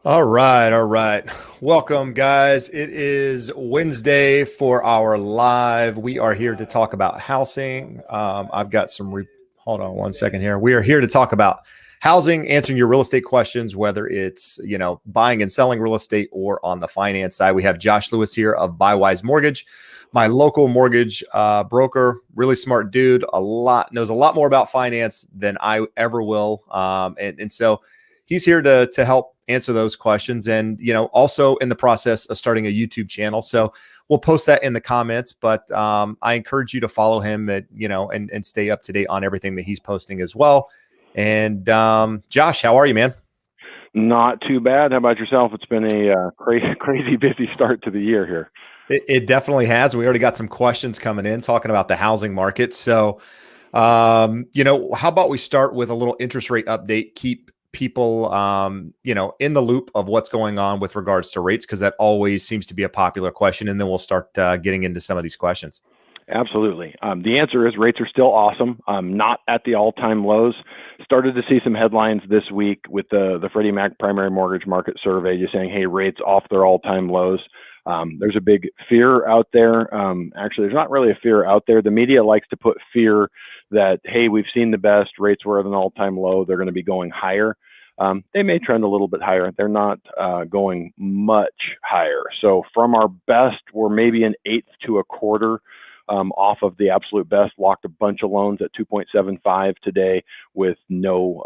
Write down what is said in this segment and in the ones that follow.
All right, all right. Welcome, guys. It is Wednesday for our live. We are here to talk about housing. I've got hold on one second here. We are here to talk about housing, answering your real estate questions, whether it's buying and selling real estate or on the finance side. We have Josh Lewis here of BuyWise Mortgage, my local mortgage broker. Really smart dude. Knows a lot more about finance than I ever will, and so he's here to help answer those questions, and also in the process of starting a YouTube channel. So we'll post that in the comments, but I encourage you to follow him and stay up to date on everything that he's posting as well. And Josh, how are you, man? Not too bad. How about yourself? It's been a crazy busy start to the year here. It definitely has. We already got some questions coming in talking about the housing market. So how about we start with a little interest rate update, keep people in the loop of what's going on with regards to rates, because that always seems to be a popular question, and then we'll start getting into some of these questions. Absolutely. The answer is rates are still awesome. Not at the all-time lows. Started to see some headlines this week with the Freddie Mac primary mortgage market survey just saying, hey, rates off their all-time lows. There's a big fear out there. Actually, there's not really a fear out there. The media likes to put fear that, hey, we've seen the best, rates were at an all-time low, they're going to be going higher. They may trend a little bit higher. They're not going much higher. So from our best, we're maybe an eighth to a quarter off of the absolute best. Locked a bunch of loans at 2.75 today with no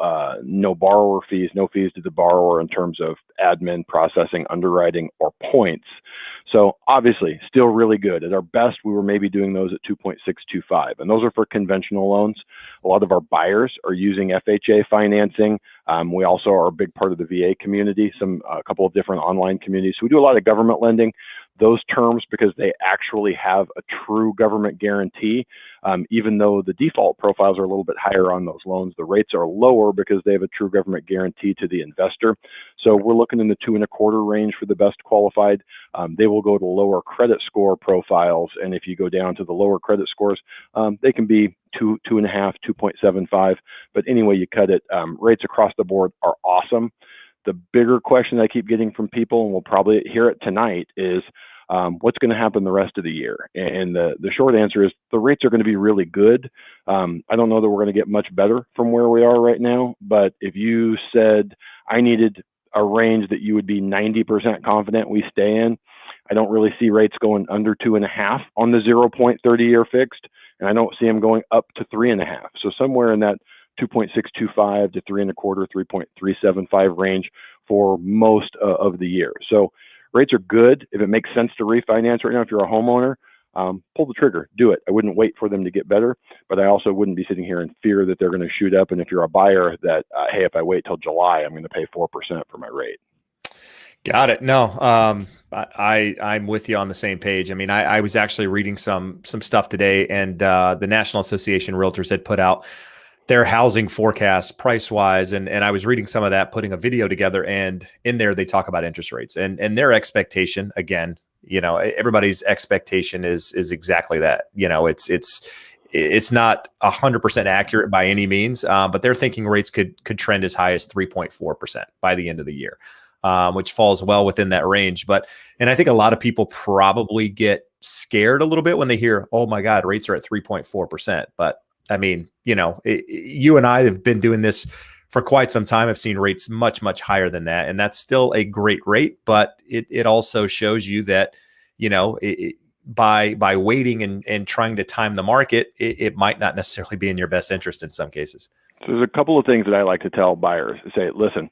borrower fees, no fees to the borrower in terms of admin, processing, underwriting, or points. So obviously still really good. At our best, we were maybe doing those at 2.625, and those are for conventional loans. A lot of our buyers are using FHA financing. We also are a big part of the VA community, a couple of different online communities. So we do a lot of government lending. Those terms, because they actually have a true government guarantee, even though the default profiles are a little bit higher on those loans, the rates are lower because they have a true government guarantee to the investor. So we're looking in the 2.25 range for the best qualified. They will go to lower credit score profiles, and if you go down to the lower credit scores, they can be 2.5, 2.75. But anyway, you cut it. Rates across the board are awesome. The bigger question I keep getting from people, and we'll probably hear it tonight, is what's going to happen the rest of the year? And the short answer is the rates are going to be really good. I don't know that we're going to get much better from where we are right now, but if you said I needed a range that you would be 90% confident we stay in, I don't really see rates going under 2.5 on the 0.30-year fixed, and I don't see them going up to 3.5. So somewhere in that 2.625 to 3.25, 3.375 range for most of the year. So rates are good. If it makes sense to refinance right now, if you're a homeowner, pull the trigger, do it. I wouldn't wait for them to get better, but I also wouldn't be sitting here in fear that they're going to shoot up. And if you're a buyer, that, hey, if I wait till July, I'm going to pay 4% for my rate. Got it. No, I'm with you on the same page. I mean, I was actually reading some stuff today, and the National Association of Realtors had put out their housing forecast price wise. And I was reading some of that, putting a video together, and in there they talk about interest rates and their expectation. Again, everybody's expectation is exactly that. It's not 100% accurate by any means, but they're thinking rates could trend as high as 3.4% by the end of the year, which falls well within that range. And I think a lot of people probably get scared a little bit when they hear, oh my God, rates are at 3.4%. But I mean, you and I have been doing this for quite some time. I've seen rates much, much higher than that. And that's still a great rate, but it also shows you that, by waiting and trying to time the market, it might not necessarily be in your best interest in some cases. So there's a couple of things that I like to tell buyers. Say, listen,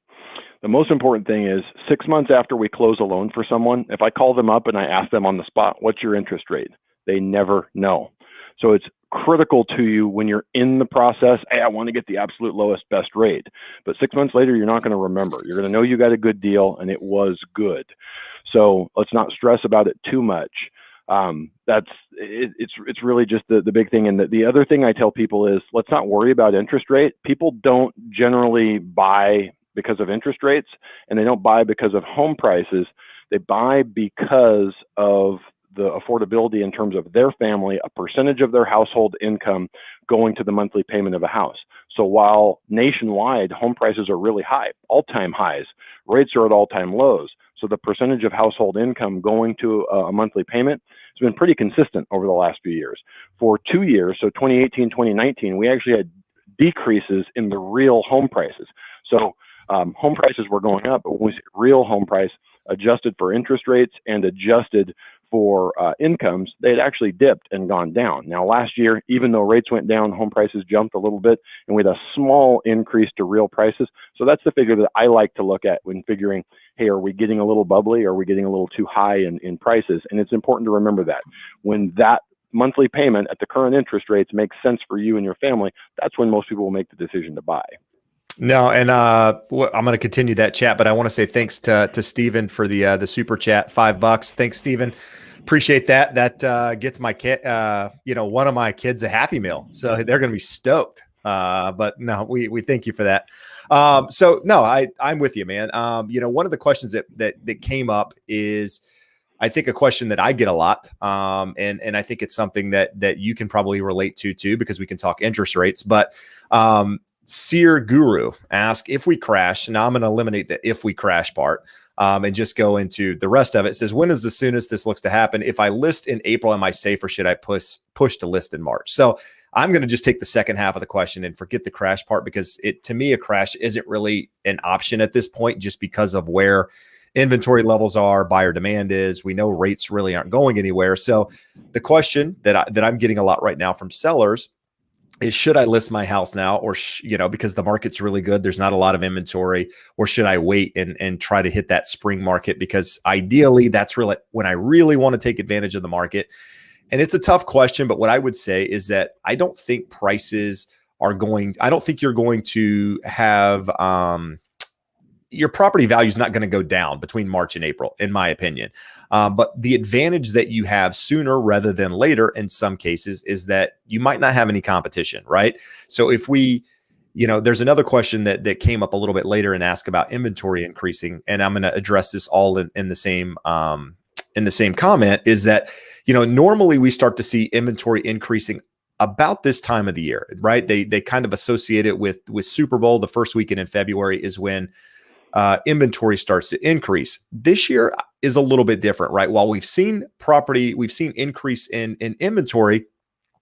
the most important thing is 6 months after we close a loan for someone, if I call them up and I ask them on the spot, what's your interest rate? They never know. So it's critical to you when you're in the process. Hey, I want to get the absolute lowest best rate. But 6 months later, you're not going to remember. You're going to know you got a good deal and it was good. So let's not stress about it too much. It's really just the big thing. And the other thing I tell people is let's not worry about interest rate. People don't generally buy because of interest rates, and they don't buy because of home prices. They buy because of the affordability in terms of their family, a percentage of their household income going to the monthly payment of a house. So while nationwide home prices are really high, all-time highs, rates are at all-time lows. So the percentage of household income going to a monthly payment has been pretty consistent over the last few years. For 2 years, so 2018, 2019, we actually had decreases in the real home prices. So home prices were going up, but when we say real home price adjusted for interest rates and adjusted for incomes, they had actually dipped and gone down. Now, last year, even though rates went down, home prices jumped a little bit, and we had a small increase to real prices. So that's the figure that I like to look at when figuring, hey, are we getting a little bubbly? Or are we getting a little too high in prices? And it's important to remember that when that monthly payment at the current interest rates makes sense for you and your family, that's when most people will make the decision to buy. No, and I'm going to continue that chat, but I want to say thanks to Steven for the super chat, $5. Thanks, Steven. Appreciate that. That gets my kid, one of my kids a Happy Meal, so they're going to be stoked. But no, we thank you for that. So no, I'm with you, man. One of the questions that came up is, I think, a question that I get a lot, and I think it's something that you can probably relate to too, because we can talk interest rates, but Seer Guru asked, if we crash, now I'm going to eliminate the if we crash part and just go into the rest of it. It says, when is the soonest this looks to happen? If I list in April, am I safe, or should I push to list in March? So I'm going to just take the second half of the question and forget the crash part, because to me, a crash isn't really an option at this point, just because of where inventory levels are, buyer demand is. We know rates really aren't going anywhere. So the question that I'm getting a lot right now from sellers is, should I list my house now, or because the market's really good, there's not a lot of inventory, or should I wait and try to hit that spring market? Because ideally, that's really when I really want to take advantage of the market. And it's a tough question, but what I would say is that I don't think I don't think you're going to have your property value is not going to go down between March and April, in my opinion. But the advantage that you have sooner rather than later in some cases is that you might not have any competition, right? So if there's another question that came up a little bit later and asked about inventory increasing, and I'm going to address this all in the same comment, is that, normally we start to see inventory increasing about this time of the year, right? They kind of associate it with Super Bowl. The first weekend in February is when inventory starts to increase. This year is a little bit different, right? While we've seen increase in inventory,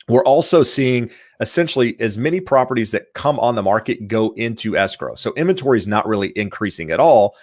we're also seeing essentially as many properties that come on the market go into escrow. So inventory is not really increasing at all.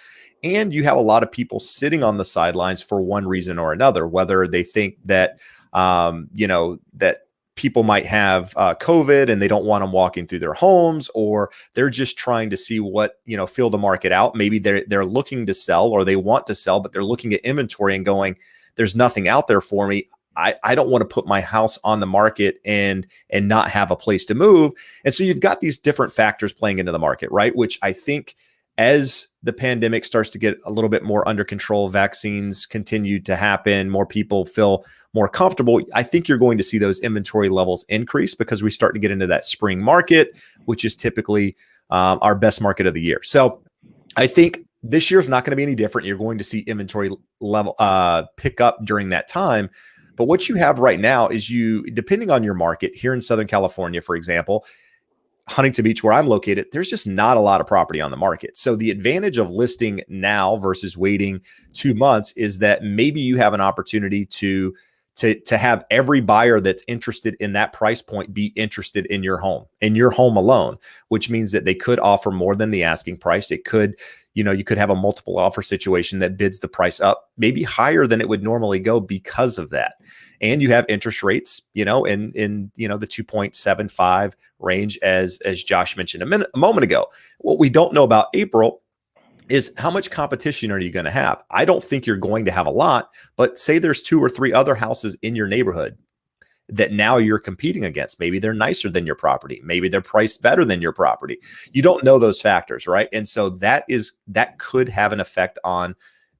And you have a lot of people sitting on the sidelines for one reason or another, whether they think that, that people might have COVID and they don't want them walking through their homes, or they're just trying to see feel the market out. Maybe they're looking to sell, or they want to sell, but they're looking at inventory and going, there's nothing out there for me. I don't want to put my house on the market and not have a place to move. And so you've got these different factors playing into the market, right? Which I think, as the pandemic starts to get a little bit more under control, vaccines continue to happen, more people feel more comfortable, I think you're going to see those inventory levels increase, because we start to get into that spring market, which is typically our best market of the year. So I think this year is not going to be any different. You're going to see inventory level pick up during that time. But what you have right now is, depending on your market here in Southern California, for example, Huntington Beach, where I'm located, there's just not a lot of property on the market. So the advantage of listing now versus waiting 2 months is that maybe you have an opportunity to have every buyer that's interested in that price point be interested in your home alone, which means that they could offer more than the asking price. It could, you could have a multiple offer situation that bids the price up maybe higher than it would normally go because of that. And you have interest rates, in the 2.75 range, as Josh mentioned a moment ago. What we don't know about April is, how much competition are you going to have? I don't think you're going to have a lot, but say there's 2 or 3 other houses in your neighborhood that now you're competing against. Maybe they're nicer than your property. Maybe they're priced better than your property. You don't know those factors, right? And so that could have an effect on,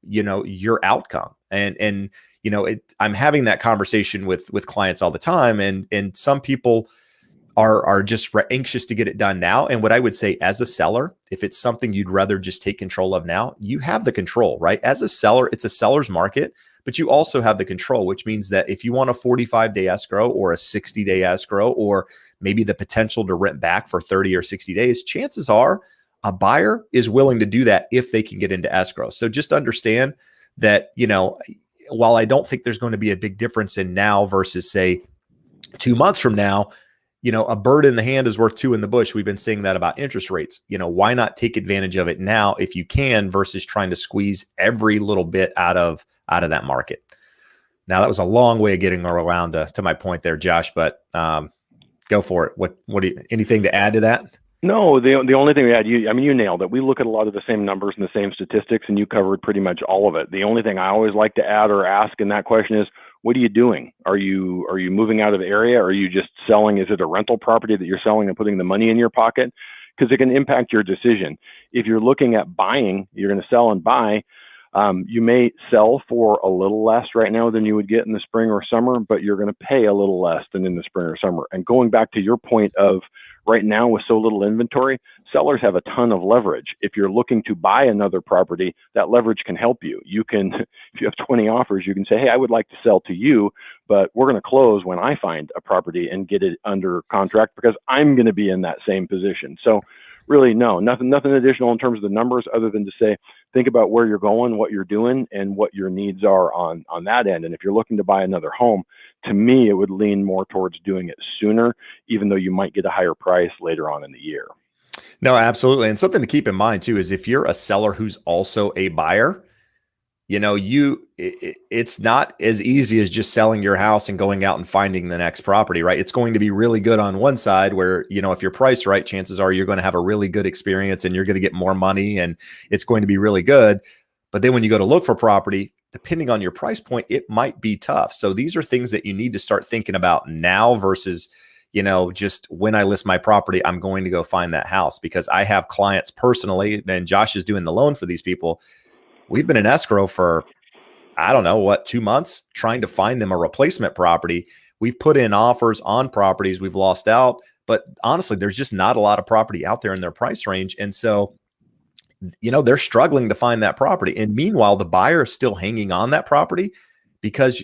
your outcome. And I'm having that conversation with clients all the time. And some people are just anxious to get it done now. And what I would say as a seller, if it's something you'd rather just take control of now, you have the control, right? As a seller, it's a seller's market, but you also have the control, which means that if you want a 45-day escrow or a 60-day escrow, or maybe the potential to rent back for 30 or 60 days, chances are a buyer is willing to do that if they can get into escrow. So just understand that, while I don't think there's going to be a big difference in now versus say 2 months from now, a bird in the hand is worth two in the bush. We've been saying that about interest rates. Why not take advantage of it now if you can versus trying to squeeze every little bit out of that market. Now, that was a long way of getting around to my point there, Josh, but go for it. What do you, anything to add to that? No, the only thing we had, you nailed it. We look at a lot of the same numbers and the same statistics, and you covered pretty much all of it. The only thing I always like to add or ask in that question is, what are you doing? Are you moving out of the area? Are you just selling? Is it a rental property that you're selling and putting the money in your pocket? Because it can impact your decision. If you're looking at buying, you're going to sell and buy. You may sell for a little less right now than you would get in the spring or summer, but you're going to pay a little less than in the spring or summer. And going back to your point of right now with so little inventory, sellers have a ton of leverage. If you're looking to buy another property, that leverage can help you. You can, if you have 20 offers, you can say, hey, I would like to sell to you, but we're going to close when I find a property and get it under contract because I'm going to be in that same position. So really, no, nothing additional in terms of the numbers other than to say, think about where you're going, what you're doing, and what your needs are on that end. And if you're looking to buy another home, to me, it would lean more towards doing it sooner, even though you might get a higher price later on in the year. No, absolutely. And something to keep in mind too is if you're a seller who's also a buyer, it's not as easy as just selling your house and going out and finding the next property, right? It's going to be really good on one side where, if you're priced right, chances are you're going to have a really good experience and you're going to get more money and it's going to be really good. But then when you go to look for property, depending on your price point, it might be tough. So these are things that you need to start thinking about now versus, just when I list my property, I'm going to go find that house, because I have clients personally, and Josh is doing the loan for these people. We've been in escrow for, I don't know, 2 months, trying to find them a replacement property. We've put in offers on properties we've lost out, but honestly, there's just not a lot of property out there in their price range. And so, they're struggling to find that property. And meanwhile, the buyer is still hanging on that property because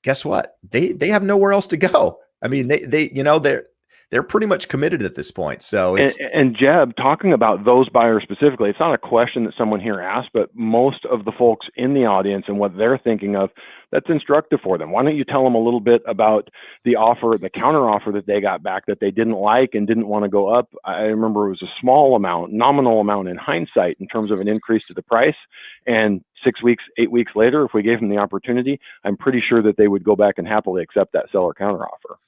guess what? They have nowhere else to go. I mean, they're pretty much committed at this point. So it's and Jeb, talking about those buyers specifically, it's not a question that someone here asked, but most of the folks in the audience and what they're thinking of, that's instructive for them. Why don't you tell them a little bit about the offer, the counter offer that they got back that they didn't like and didn't want to go up? I remember it was a small amount, nominal amount in hindsight in terms of an increase to the price. And 6 weeks, 8 weeks later, if we gave them the opportunity, I'm pretty sure that they would go back and happily accept that seller counter offer.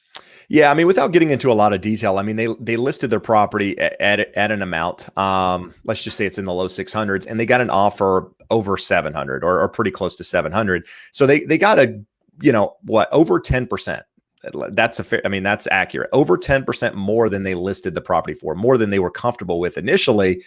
Yeah, I mean, without getting into a lot of detail, I mean, they listed their property at an amount. Let's just say it's in the low 600s, and they got an offer over 700 or pretty close to 700. So they got over 10%. That's accurate. Over 10% more than they listed the property for, more than they were comfortable with initially.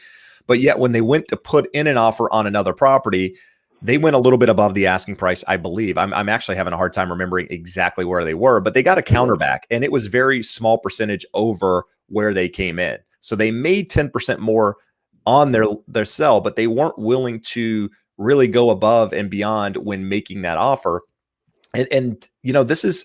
But yet when they went to put in an offer on another property, they went a little bit above the asking price, I believe. I'm actually having a hard time remembering exactly where they were, but they got a counter back, and it was very small percentage over where they came in. So they made 10% more on their sell, but they weren't willing to really go above and beyond when making that offer. And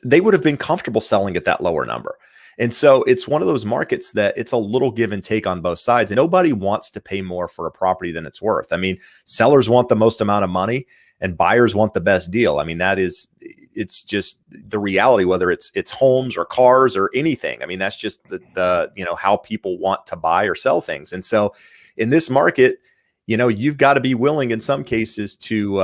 they would have been comfortable selling at that lower number. And so it's one of those markets that it's a little give and take on both sides. And nobody wants to pay more for a property than it's worth. I mean, sellers want the most amount of money and buyers want the best deal. I mean, it's just the reality, whether it's homes or cars or anything. I mean, that's just the how people want to buy or sell things. And so in this market, you've got to be willing in some cases to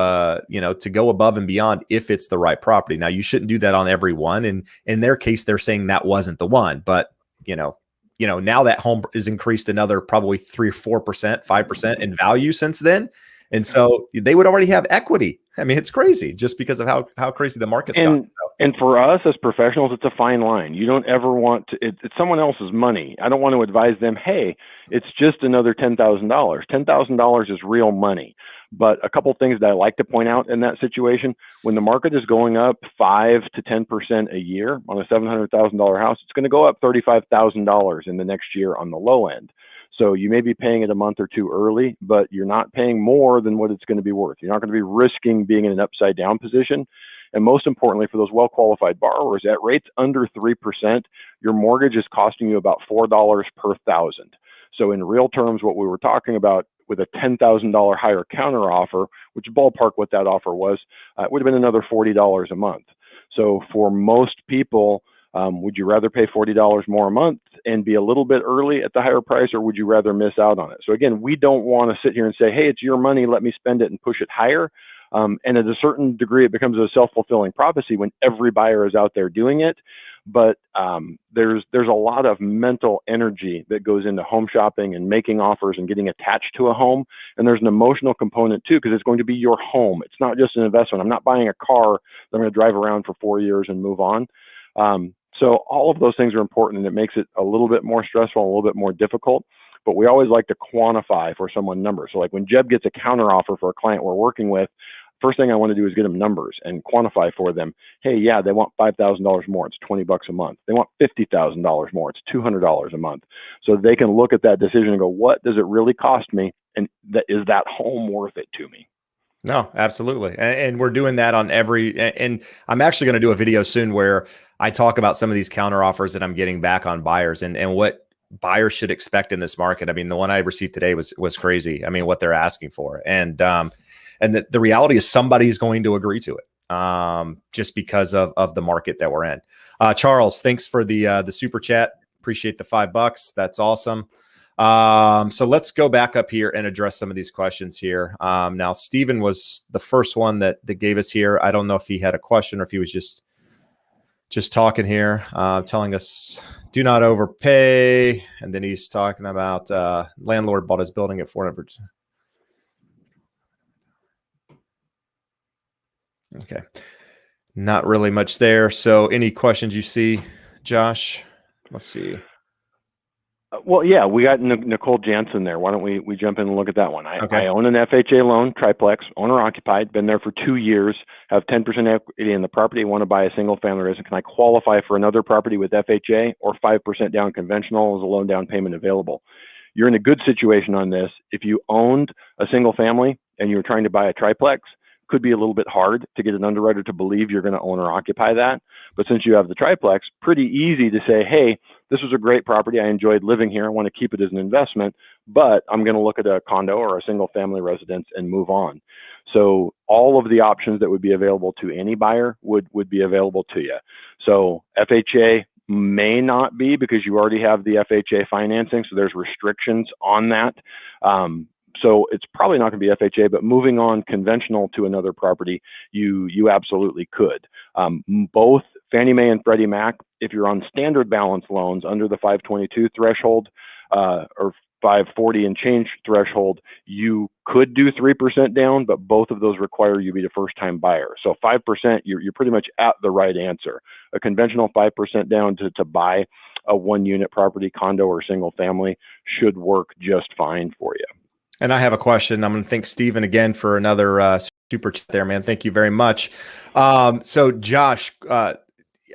go above and beyond if it's the right property. Now, you shouldn't do that on every one. And in their case, they're saying that wasn't the one. But, now that home is increased another probably 3 or 4%, 5% in value since then. And so they would already have equity. I mean, it's crazy just because of how crazy the market's gone. And for us as professionals, it's a fine line. You don't ever want to, it's someone else's money. I don't want to advise them, hey, it's just another $10,000. $10,000 is real money. But a couple things that I like to point out in that situation, when the market is going up 5 to 10% a year on a $700,000 house, it's going to go up $35,000 in the next year on the low end. So you may be paying it a month or two early, but you're not paying more than what it's going to be worth. You're not going to be risking being in an upside down position. And most importantly, for those well-qualified borrowers, at rates under 3%, your mortgage is costing you about $4 per thousand. So in real terms, what we were talking about with a $10,000 higher counteroffer, which ballpark what that offer was, it would have been another $40 a month. So for most people, would you rather pay $40 more a month and be a little bit early at the higher price, or would you rather miss out on it? So again, we don't want to sit here and say, hey, it's your money, let me spend it and push it higher. And at a certain degree, it becomes a self-fulfilling prophecy when every buyer is out there doing it. But there's a lot of mental energy that goes into home shopping and making offers and getting attached to a home. And there's an emotional component too, because it's going to be your home. It's not just an investment. I'm not buying a car that I'm going to drive around for 4 years and move on. So all of those things are important, and it makes it a little bit more stressful, a little bit more difficult. But we always like to quantify for someone numbers. So like when Jeb gets a counteroffer for a client we're working with, first thing I want to do is get them numbers and quantify for them. Hey, yeah, they want $5,000 more. It's $20 a month. They want $50,000 more. It's $200 a month. So they can look at that decision and go, what does it really cost me? And is that home worth it to me? No, absolutely. And we're doing that on and I'm actually going to do a video soon where I talk about some of these counter offers that I'm getting back on buyers and what buyers should expect in this market. I mean, the one I received today was crazy. I mean, what they're asking for. And the reality is somebody's going to agree to it just because of the market that we're in. Charles, thanks for the super chat. Appreciate the $5. That's awesome. So let's go back up here and address some of these questions here. Now, Steven was the first one that gave us here. I don't know if he had a question or if he was just talking here, telling us do not overpay. And then he's talking about landlord bought his building at 400. Okay. Not really much there. So any questions you see, Josh? Let's see. Well, yeah, we got Nicole Jansen there. Why don't we jump in and look at that one? Okay. I own an FHA loan, Triplex, owner occupied, been there for 2 years, have 10% equity in the property, want to buy a single family residence. Can I qualify for another property with FHA or 5% down conventional as a loan down payment available? You're in a good situation on this. If you owned a single family and you were trying to buy a triplex, could be a little bit hard to get an underwriter to believe you're going to own or occupy that. But since you have the triplex, pretty easy to say, hey, this was a great property. I enjoyed living here. I want to keep it as an investment, but I'm going to look at a condo or a single family residence and move on. So all of the options that would be available to any buyer would be available to you. So FHA may not be because you already have the FHA financing. So there's restrictions on that. So it's probably not going to be FHA, but moving on conventional to another property, you absolutely could. Both Fannie Mae and Freddie Mac, if you're on standard balance loans under the 522 threshold or 540 and change threshold, you could do 3% down, but both of those require you be the first time buyer. So 5%, you're pretty much at the right answer. A conventional 5% down to buy a 1-unit property, condo or single family should work just fine for you. And I have a question. I'm going to thank Steven again for another super chat there, man. Thank you very much. So Josh, I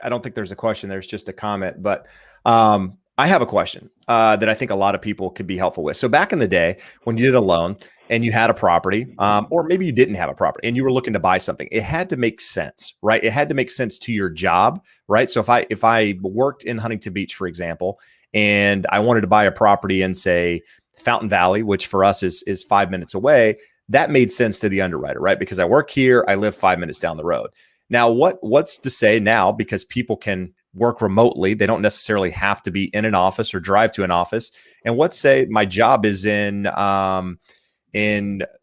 don't think there's a question. There's just a comment, but I have a question that I think a lot of people could be helpful with. So back in the day when you did a loan and you had a property, or maybe you didn't have a property and you were looking to buy something, it had to make sense, right? It had to make sense to your job, right? So if I worked in Huntington Beach, for example, and I wanted to buy a property in, say, Fountain Valley, which for us is 5 minutes away, that made sense to the underwriter, right? Because I work here, I live 5 minutes down the road. Now, what's to say now, because people can work remotely, they don't necessarily have to be in an office or drive to an office. And let's say my job is in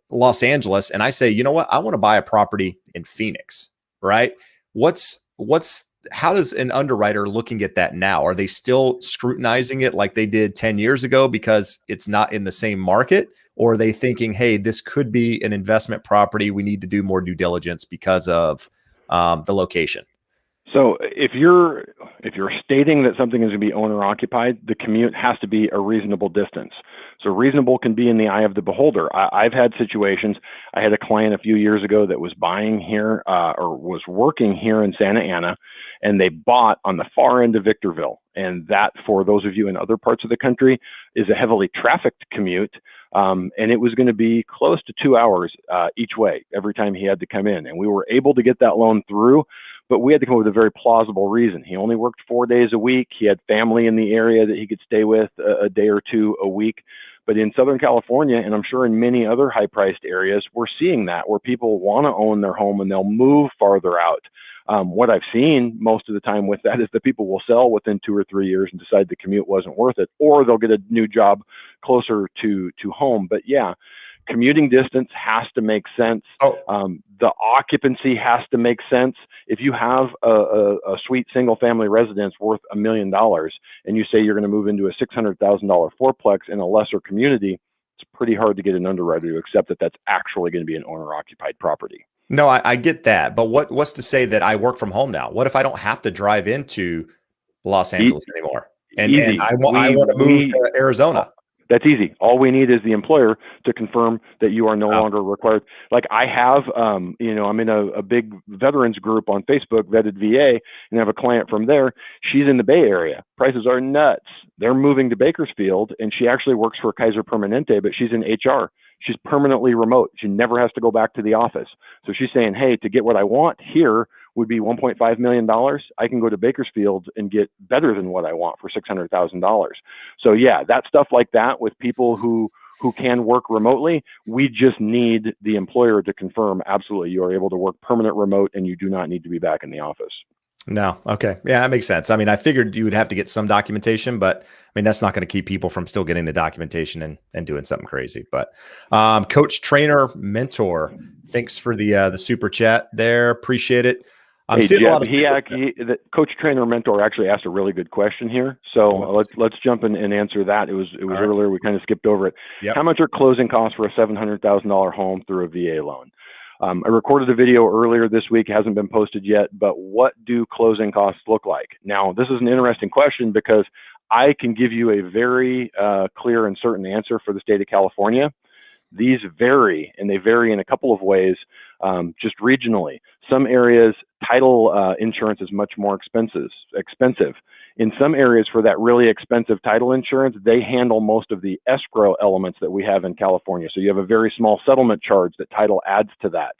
Los Angeles, and I say, you know what, I want to buy a property in Phoenix, right? What's how does an underwriter looking at that now? Are they still scrutinizing it like they did 10 years ago because it's not in the same market? Or are they thinking, hey, this could be an investment property, we need to do more due diligence because of the location? So if you're stating that something is going to be owner occupied, the commute has to be a reasonable distance. So reasonable can be in the eye of the beholder. I've had situations. I had a client a few years ago that was buying here or was working here in Santa Ana, and they bought on the far end of Victorville. And that, for those of you in other parts of the country, is a heavily trafficked commute. And it was going to be close to 2 hours each way every time he had to come in. And we were able to get that loan through, but we had to come up with a very plausible reason. He only worked 4 days a week. He had family in the area that he could stay with a day or two a week. But in Southern California, and I'm sure in many other high-priced areas, we're seeing that, where people want to own their home and they'll move farther out. What I've seen most of the time with that is that people will sell within 2 or 3 years and decide the commute wasn't worth it, or they'll get a new job closer to home. But yeah, commuting distance has to make sense. The occupancy has to make sense. If you have a sweet single family residence worth $1 million and you say you're going to move into a $600,000 fourplex in a lesser community, it's pretty hard to get an underwriter to accept that that's actually going to be an owner occupied property. No, I get that. But what's to say that I work from home now? What if I don't have to drive into Los Angeles anymore? And Easy. I want to move to Arizona. That's easy. All we need is the employer to confirm that you are no longer required. Like I have, I'm in a big veterans group on Facebook, Vetted VA, and I have a client from there. She's in the Bay Area. Prices are nuts. They're moving to Bakersfield, and she actually works for Kaiser Permanente, but she's in HR. She's permanently remote. She never has to go back to the office. So she's saying, hey, to get what I want here would be $1.5 million. I can go to Bakersfield and get better than what I want for $600,000. So yeah, that stuff like that with people who can work remotely, we just need the employer to confirm absolutely you are able to work permanent remote and you do not need to be back in the office. No. Okay. Yeah, that makes sense. I mean, I figured you would have to get some documentation, but I mean, that's not going to keep people from still getting the documentation and doing something crazy. But coach, trainer, mentor, thanks for the super chat there. Appreciate it. I'm hey, seeing Jeff, a lot of the coach, trainer, mentor actually asked a really good question here. So let's jump in and answer that. It was right. Earlier, we kind of skipped over it. Yep. How much are closing costs for a $700,000 home through a VA loan? I recorded a video earlier this week, hasn't been posted yet, but what do closing costs look like? Now, this is an interesting question because I can give you a very clear and certain answer for the state of California. These vary, and they vary in a couple of ways, just regionally. Some areas, title insurance is much more expensive. In some areas, for that really expensive title insurance, they handle most of the escrow elements that we have in California. So you have a very small settlement charge that title adds to that.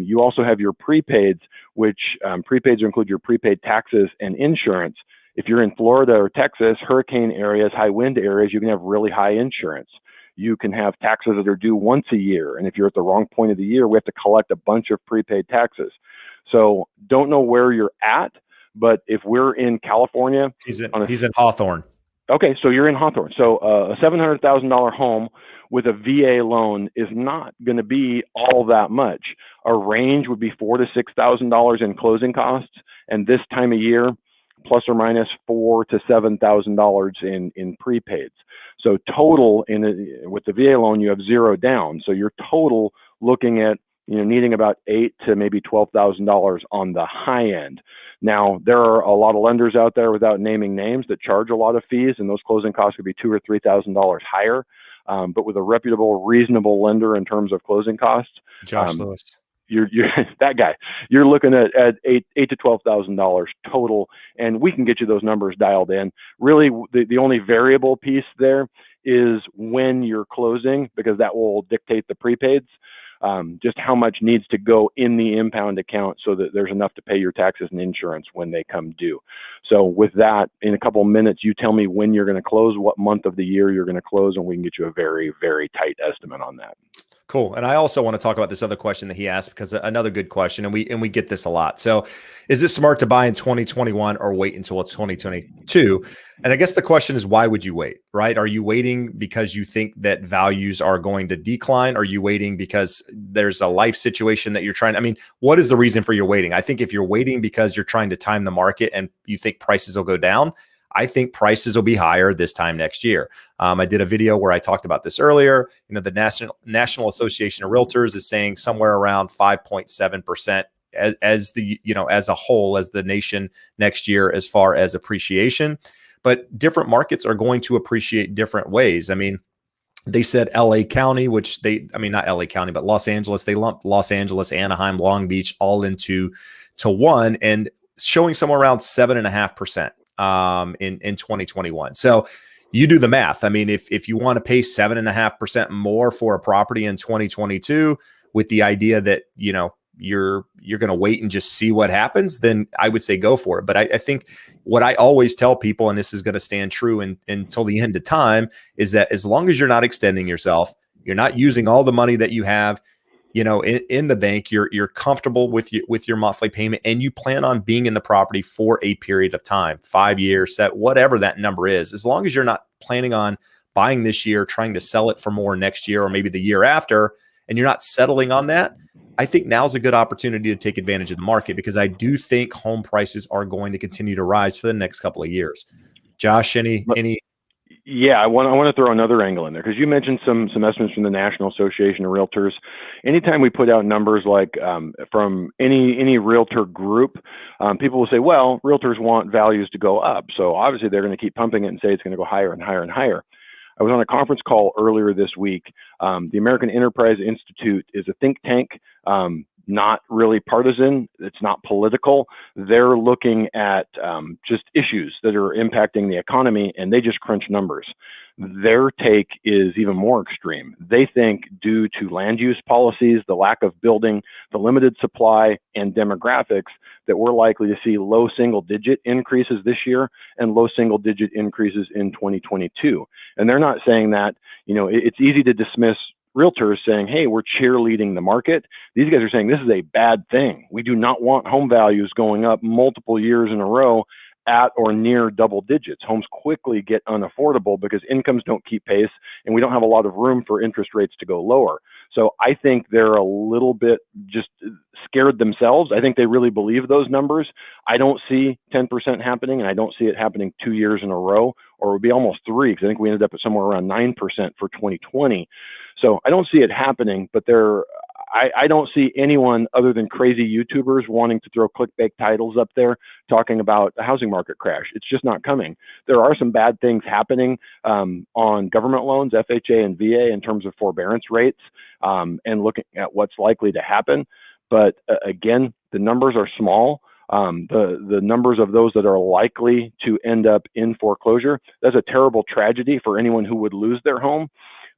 You also have your prepaids, which prepaids include your prepaid taxes and insurance. If you're in Florida or Texas, hurricane areas, high wind areas, you can have really high insurance. You can have taxes that are due once a year. And if you're at the wrong point of the year, we have to collect a bunch of prepaid taxes. So don't know where you're at, but if we're in California. He's in Hawthorne. Okay, so you're in Hawthorne. So a $700,000 home with a VA loan is not going to be all that much. A range would be $4,000 to $6,000 in closing costs. And this time of year, plus or minus $4,000 to $7,000 in prepaids. So total with the VA loan, you have zero down. So you're total looking at needing about $8,000 to maybe $12,000 on the high end. Now there are a lot of lenders out there, without naming names, that charge a lot of fees, and those closing costs could be $2,000 or $3,000 higher. But with a reputable, reasonable lender in terms of closing costs, Josh Lewis. You're that guy. You're looking at $8,000 to $12,000 total, and we can get you those numbers dialed in. Really, the only variable piece there is when you're closing, because that will dictate the prepaids. Just how much needs to go in the impound account so that there's enough to pay your taxes and insurance when they come due. So with that, in a couple of minutes, you tell me when you're going to close, what month of the year you're going to close, and we can get you a very, very tight estimate on that. Cool. And I also want to talk about this other question that he asked, because another good question, and we get this a lot. So, is it smart to buy in 2021 or wait until it's 2022? And I guess the question is, why would you wait, right? Are you waiting because you think that values are going to decline? Are you waiting because there's a life situation that you're trying? I mean, what is the reason for your waiting? I think if you're waiting because you're trying to time the market and you think prices will go down, I think prices will be higher this time next year. I did a video where I talked about this earlier. You know, the National Association of Realtors is saying somewhere around 5.7% as the, you know, as a whole, as the nation next year, as far as appreciation. But different markets are going to appreciate different ways. I mean, they said LA County, I mean, not LA County, but Los Angeles, they lumped Los Angeles, Anaheim, Long Beach all into one, and showing somewhere around 7.5% in 2021. So you do the math. I mean, if you want to pay 7.5% more for a property in 2022 with the idea that, you know, you're going to wait and just see what happens, then I would say go for it. But I think what I always tell people, and this is going to stand true until the end of time, is that as long as you're not extending yourself, you're not using all the money that you have, you know, in the bank, you're comfortable with your monthly payment, and you plan on being in the property for a period of time, 5 years, whatever that number is, as long as you're not planning on buying this year, trying to sell it for more next year or maybe the year after, and you're not settling on that, I think now's a good opportunity to take advantage of the market, because I do think home prices are going to continue to rise for the next couple of years. Josh, any? Yeah, I want to throw another angle in there, because you mentioned some estimates from the National Association of Realtors. Anytime we put out numbers like from any realtor group, people will say, well, realtors want values to go up, so obviously they're going to keep pumping it and say it's going to go higher and higher and higher. I was on a conference call earlier this week. The American Enterprise Institute is a think tank, not really partisan. It's not political. They're looking at just issues that are impacting the economy, and they just crunch numbers. Their take is even more extreme. They think, due to land use policies, the lack of building, the limited supply, and demographics, that we're likely to see low single-digit increases this year and low single-digit increases in 2022. And they're not saying that, you know, it's easy to dismiss realtors saying, hey, we're cheerleading the market. These guys are saying this is a bad thing. We do not want home values going up multiple years in a row at or near double digits. Homes quickly get unaffordable because incomes don't keep pace, and we don't have a lot of room for interest rates to go lower. So I think they're a little bit just scared themselves. I think they really believe those numbers. I don't see 10% happening, and I don't see it happening 2 years in a row, or it would be almost 3, because I think we ended up at somewhere around 9% for 2020. So I don't see it happening, but I don't see anyone other than crazy YouTubers wanting to throw clickbait titles up there talking about a housing market crash. It's just not coming. There are some bad things happening on government loans, FHA and VA, in terms of forbearance rates, and looking at what's likely to happen. But again, the numbers are small. The numbers of those that are likely to end up in foreclosure, that's a terrible tragedy for anyone who would lose their home.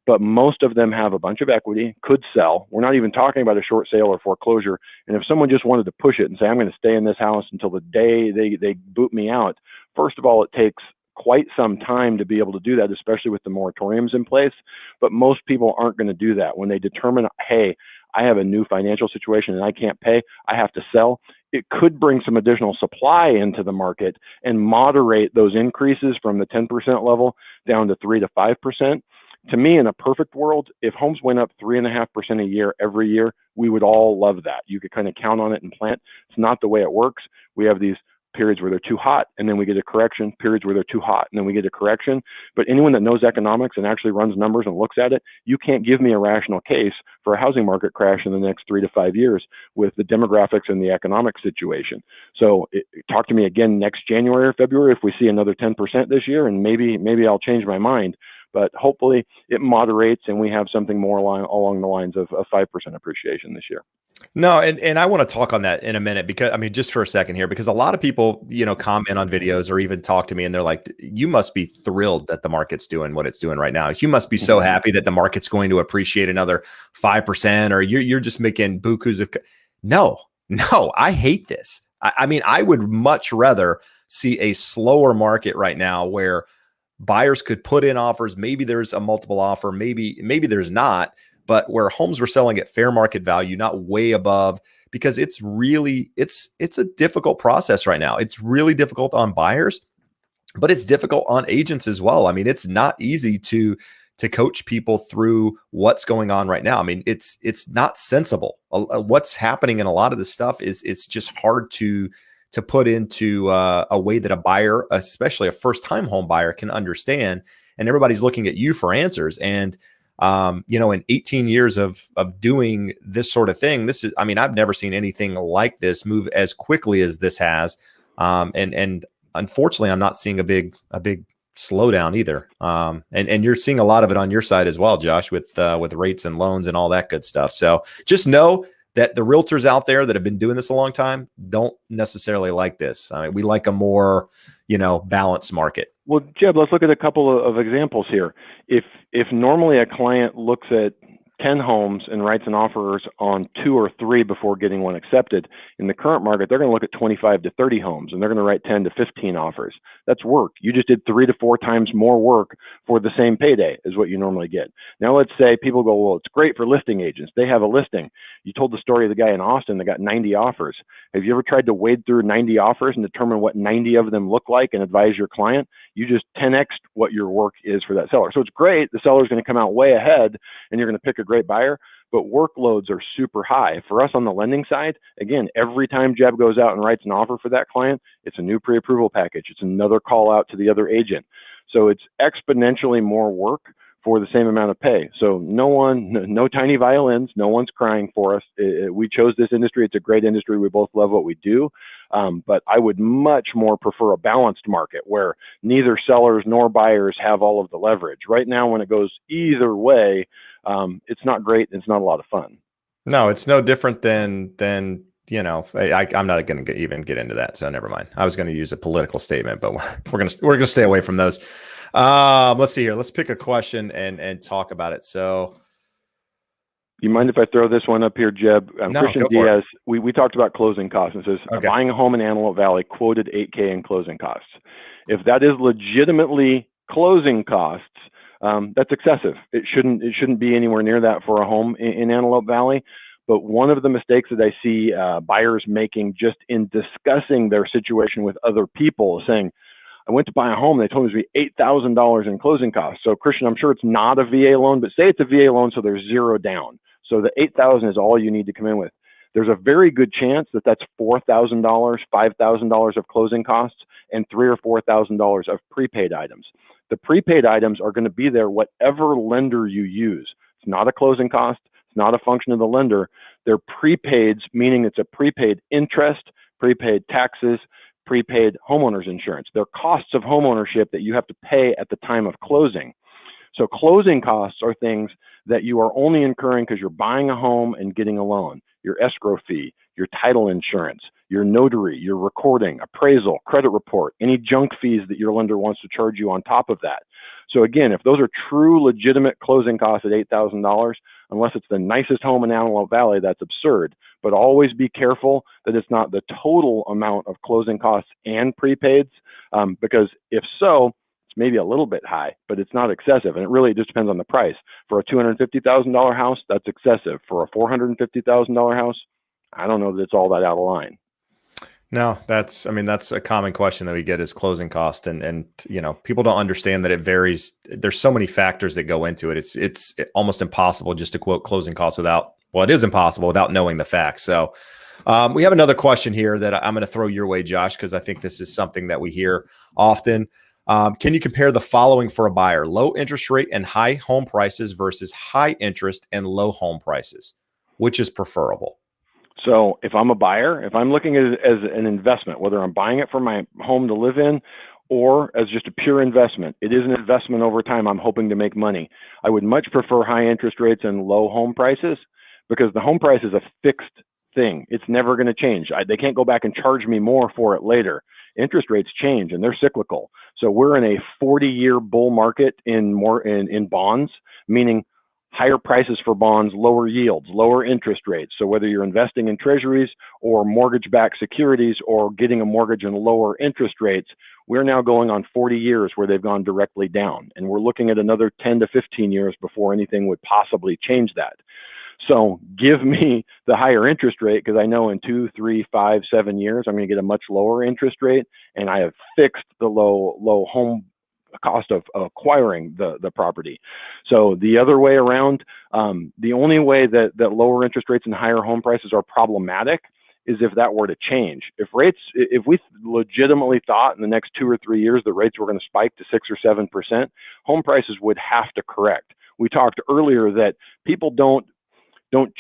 But most of them have a bunch of equity, could sell. We're not even talking about a short sale or foreclosure. And if someone just wanted to push it and say, I'm going to stay in this house until the day they boot me out, first of all, it takes quite some time to be able to do that, especially with the moratoriums in place. But most people aren't going to do that. When they determine, hey, I have a new financial situation and I can't pay, I have to sell, it could bring some additional supply into the market and moderate those increases from the 10% level down to 3 to 5%. To me, in a perfect world, if homes went up 3.5% a year every year, we would all love that. You could kind of count on it and plan. It's not the way it works. We have these periods where they're too hot, and then we get a correction, periods where they're too hot, and then we get a correction. But anyone that knows economics and actually runs numbers and looks at it, you can't give me a rational case for a housing market crash in the next 3 to 5 years with the demographics and the economic situation. So talk to me again next January or February if we see another 10% this year, and maybe I'll change my mind. But hopefully it moderates and we have something more along the lines of 5% appreciation this year. No, and I want to talk on that in a minute, because I mean, just for a second here, because a lot of people, you know, comment on videos or even talk to me and they're like, you must be thrilled that the market's doing what it's doing right now. You must be so happy that the market's going to appreciate another 5%, or you're just making bukus of. No, I hate this. I mean, I would much rather see a slower market right now where buyers could put in offers. Maybe there's a multiple offer, maybe there's not, but where homes were selling at fair market value, not way above, because it's really, it's a difficult process right now. It's really difficult on buyers, but it's difficult on agents as well. I mean, it's not easy to coach people through what's going on right now. I mean, it's not sensible. What's happening in a lot of this stuff is it's just hard to put into a way that a buyer, especially a first-time home buyer, can understand. And everybody's looking at you for answers. And in 18 years of doing this sort of thing, this is, I mean, I've never seen anything like this move as quickly as this has. And unfortunately, I'm not seeing a big slowdown either. And you're seeing a lot of it on your side as well, Josh, with rates and loans and all that good stuff. So just know that the realtors out there that have been doing this a long time don't necessarily like this. I mean, we like a more, balanced market. Well, Jeb, let's look at a couple of examples here. If normally a client looks at 10 homes and writes an offer on 2 or 3 before getting one accepted, in the current market, they're going to look at 25 to 30 homes, and they're going to write 10 to 15 offers. That's work. You just did 3 to 4 times more work for the same payday is what you normally get. Now, let's say people go, well, it's great for listing agents. They have a listing. You told the story of the guy in Austin that got 90 offers. Have you ever tried to wade through 90 offers and determine what 90 of them look like and advise your client? You just 10x'd what your work is for that seller. So it's great. The seller's going to come out way ahead and you're going to pick a great buyer, but workloads are super high. For us on the lending side, again, every time Jeb goes out and writes an offer for that client, it's a new pre-approval package. It's another call out to the other agent. So it's exponentially more work for the same amount of pay. So no tiny violins, no one's crying for us. We chose this industry. It's a great industry. We both love what we do. But I would much more prefer a balanced market where neither sellers nor buyers have all of the leverage. Right now, when it goes either way, it's not great. It's not a lot of fun. No, it's no different than I'm not going to even get into that. So never mind. I was going to use a political statement, but we're going to stay away from those. Let's see here. Let's pick a question and talk about it. So, you mind if I throw this one up here, Jeb? No, Christian Diaz, we talked about closing costs, and says Okay. buying a home in Antelope Valley quoted $8K in closing costs. If that is legitimately closing costs, that's excessive. It shouldn't be anywhere near that for a home in Antelope Valley. But one of the mistakes that I see buyers making just in discussing their situation with other people is saying, I went to buy a home. They told me it was going to be $8,000 in closing costs. So Christian, I'm sure it's not a VA loan, but say it's a VA loan, so there's 0 down. So the $8,000 is all you need to come in with. There's a very good chance that that's $4,000, $5,000 of closing costs, and $3,000 or $4,000 of prepaid items. The prepaid items are going to be there whatever lender you use. It's not a closing cost. It's not a function of the lender. They're prepaids, meaning it's a prepaid interest, prepaid taxes, prepaid homeowners insurance. They're costs of homeownership that you have to pay at the time of closing. So closing costs are things that you are only incurring because you're buying a home and getting a loan. Your escrow fee, your title insurance, your notary, your recording, appraisal, credit report, any junk fees that your lender wants to charge you on top of that. So again, if those are true legitimate closing costs at $8,000, unless it's the nicest home in Antelope Valley, that's absurd. But always be careful that it's not the total amount of closing costs and prepaids, because if so, it's maybe a little bit high, but it's not excessive. And it really just depends on the price. For a $250,000 house, that's excessive. For a $450,000 house, I don't know that it's all that out of line. No, that's a common question that we get is closing cost. And people don't understand that it varies. There's so many factors that go into it. It's almost impossible just to quote closing costs it is impossible without knowing the facts. So we have another question here that I'm going to throw your way, Josh, because I think this is something that we hear often. Can you compare the following for a buyer: low interest rate and high home prices versus high interest and low home prices? Which is preferable? So if I'm a buyer, if I'm looking at it as an investment, whether I'm buying it for my home to live in or as just a pure investment, it is an investment over time. I'm hoping to make money. I would much prefer high interest rates and low home prices because the home price is a fixed thing. It's never going to change. They can't go back and charge me more for it later. Interest rates change and they're cyclical. So we're in a 40-year bull market in bonds, meaning higher prices for bonds, lower yields, lower interest rates. So whether you're investing in treasuries or mortgage-backed securities or getting a mortgage and lower interest rates, We're now going on 40 years where they've gone directly down, and we're looking at another 10 to 15 years before anything would possibly change that. So give me the higher interest rate, because I know in 2, 3, 5, 7 years, I'm going to get a much lower interest rate, and I have fixed the low home cost of acquiring the property. So the other way around, the only way that lower interest rates and higher home prices are problematic is if that were to change. If we legitimately thought in the next 2 or 3 years the rates were going to spike to 6 or 7%, home prices would have to correct. We talked earlier that people don't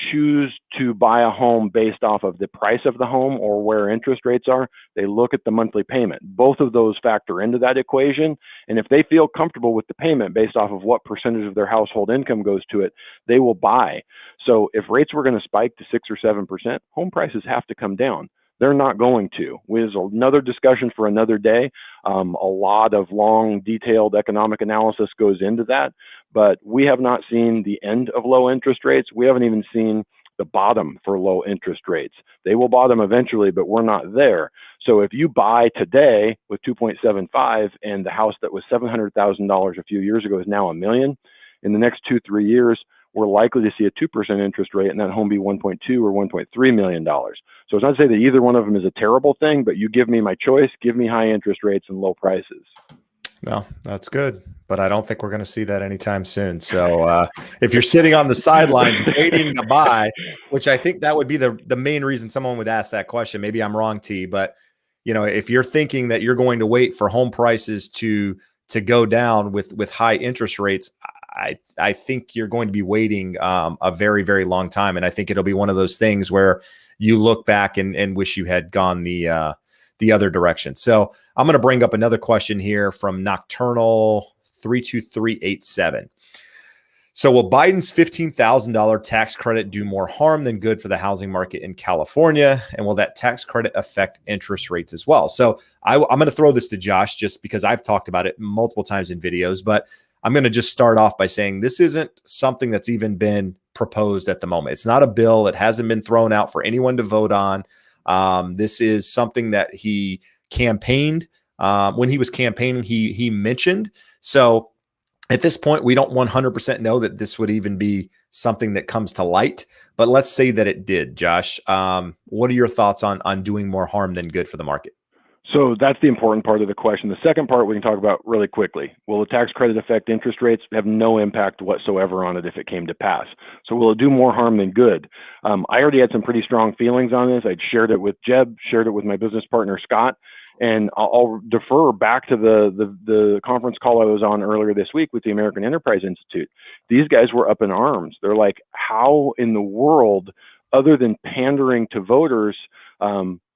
choose to buy a home based off of the price of the home or where interest rates are. They look at the monthly payment. Both of those factor into that equation. And if they feel comfortable with the payment based off of what percentage of their household income goes to it, they will buy. So if rates were going to spike to 6 or 7%, home prices have to come down. They're not going to. There's another discussion for another day. A lot of long, detailed economic analysis goes into that, but we have not seen the end of low interest rates. We haven't even seen the bottom for low interest rates. They will bottom eventually, but we're not there. So if you buy today with 2.75 and the house that was $700,000 a few years ago is now $1 million, in the next 2-3 years, we're likely to see a 2% interest rate and that home be $1.2 or $1.3 million. So it's not to say that either one of them is a terrible thing, but you give me my choice, give me high interest rates and low prices. No, that's good, but I don't think we're going to see that anytime soon. So if you're sitting on the sidelines waiting to buy, which I think that would be the main reason someone would ask that question. Maybe I'm wrong, T, but if you're thinking that you're going to wait for home prices to go down with high interest rates, I think you're going to be waiting a very, very long time. And I think it'll be one of those things where you look back and wish you had gone the other direction. So I'm going to bring up another question here from Nocturnal 32387. So will Biden's $15,000 tax credit do more harm than good for the housing market in California? And will that tax credit affect interest rates as well? So I'm going to throw this to Josh just because I've talked about it multiple times in videos, but I'm going to just start off by saying this isn't something that's even been proposed at the moment. It's not a bill. It hasn't been thrown out for anyone to vote on. This is something that he campaigned. When he was campaigning, he mentioned. So at this point, we don't 100% know that this would even be something that comes to light. But let's say that it did. Josh, what are your thoughts on doing more harm than good for the market? So that's the important part of the question. The second part we can talk about really quickly. Will the tax credit affect interest rates? Have no impact whatsoever on it if it came to pass. So will it do more harm than good? I already had some pretty strong feelings on this. I'd shared it with Jeb, shared it with my business partner, Scott, and I'll defer back to the conference call I was on earlier this week with the American Enterprise Institute. These guys were up in arms. They're like, how in the world, other than pandering to voters,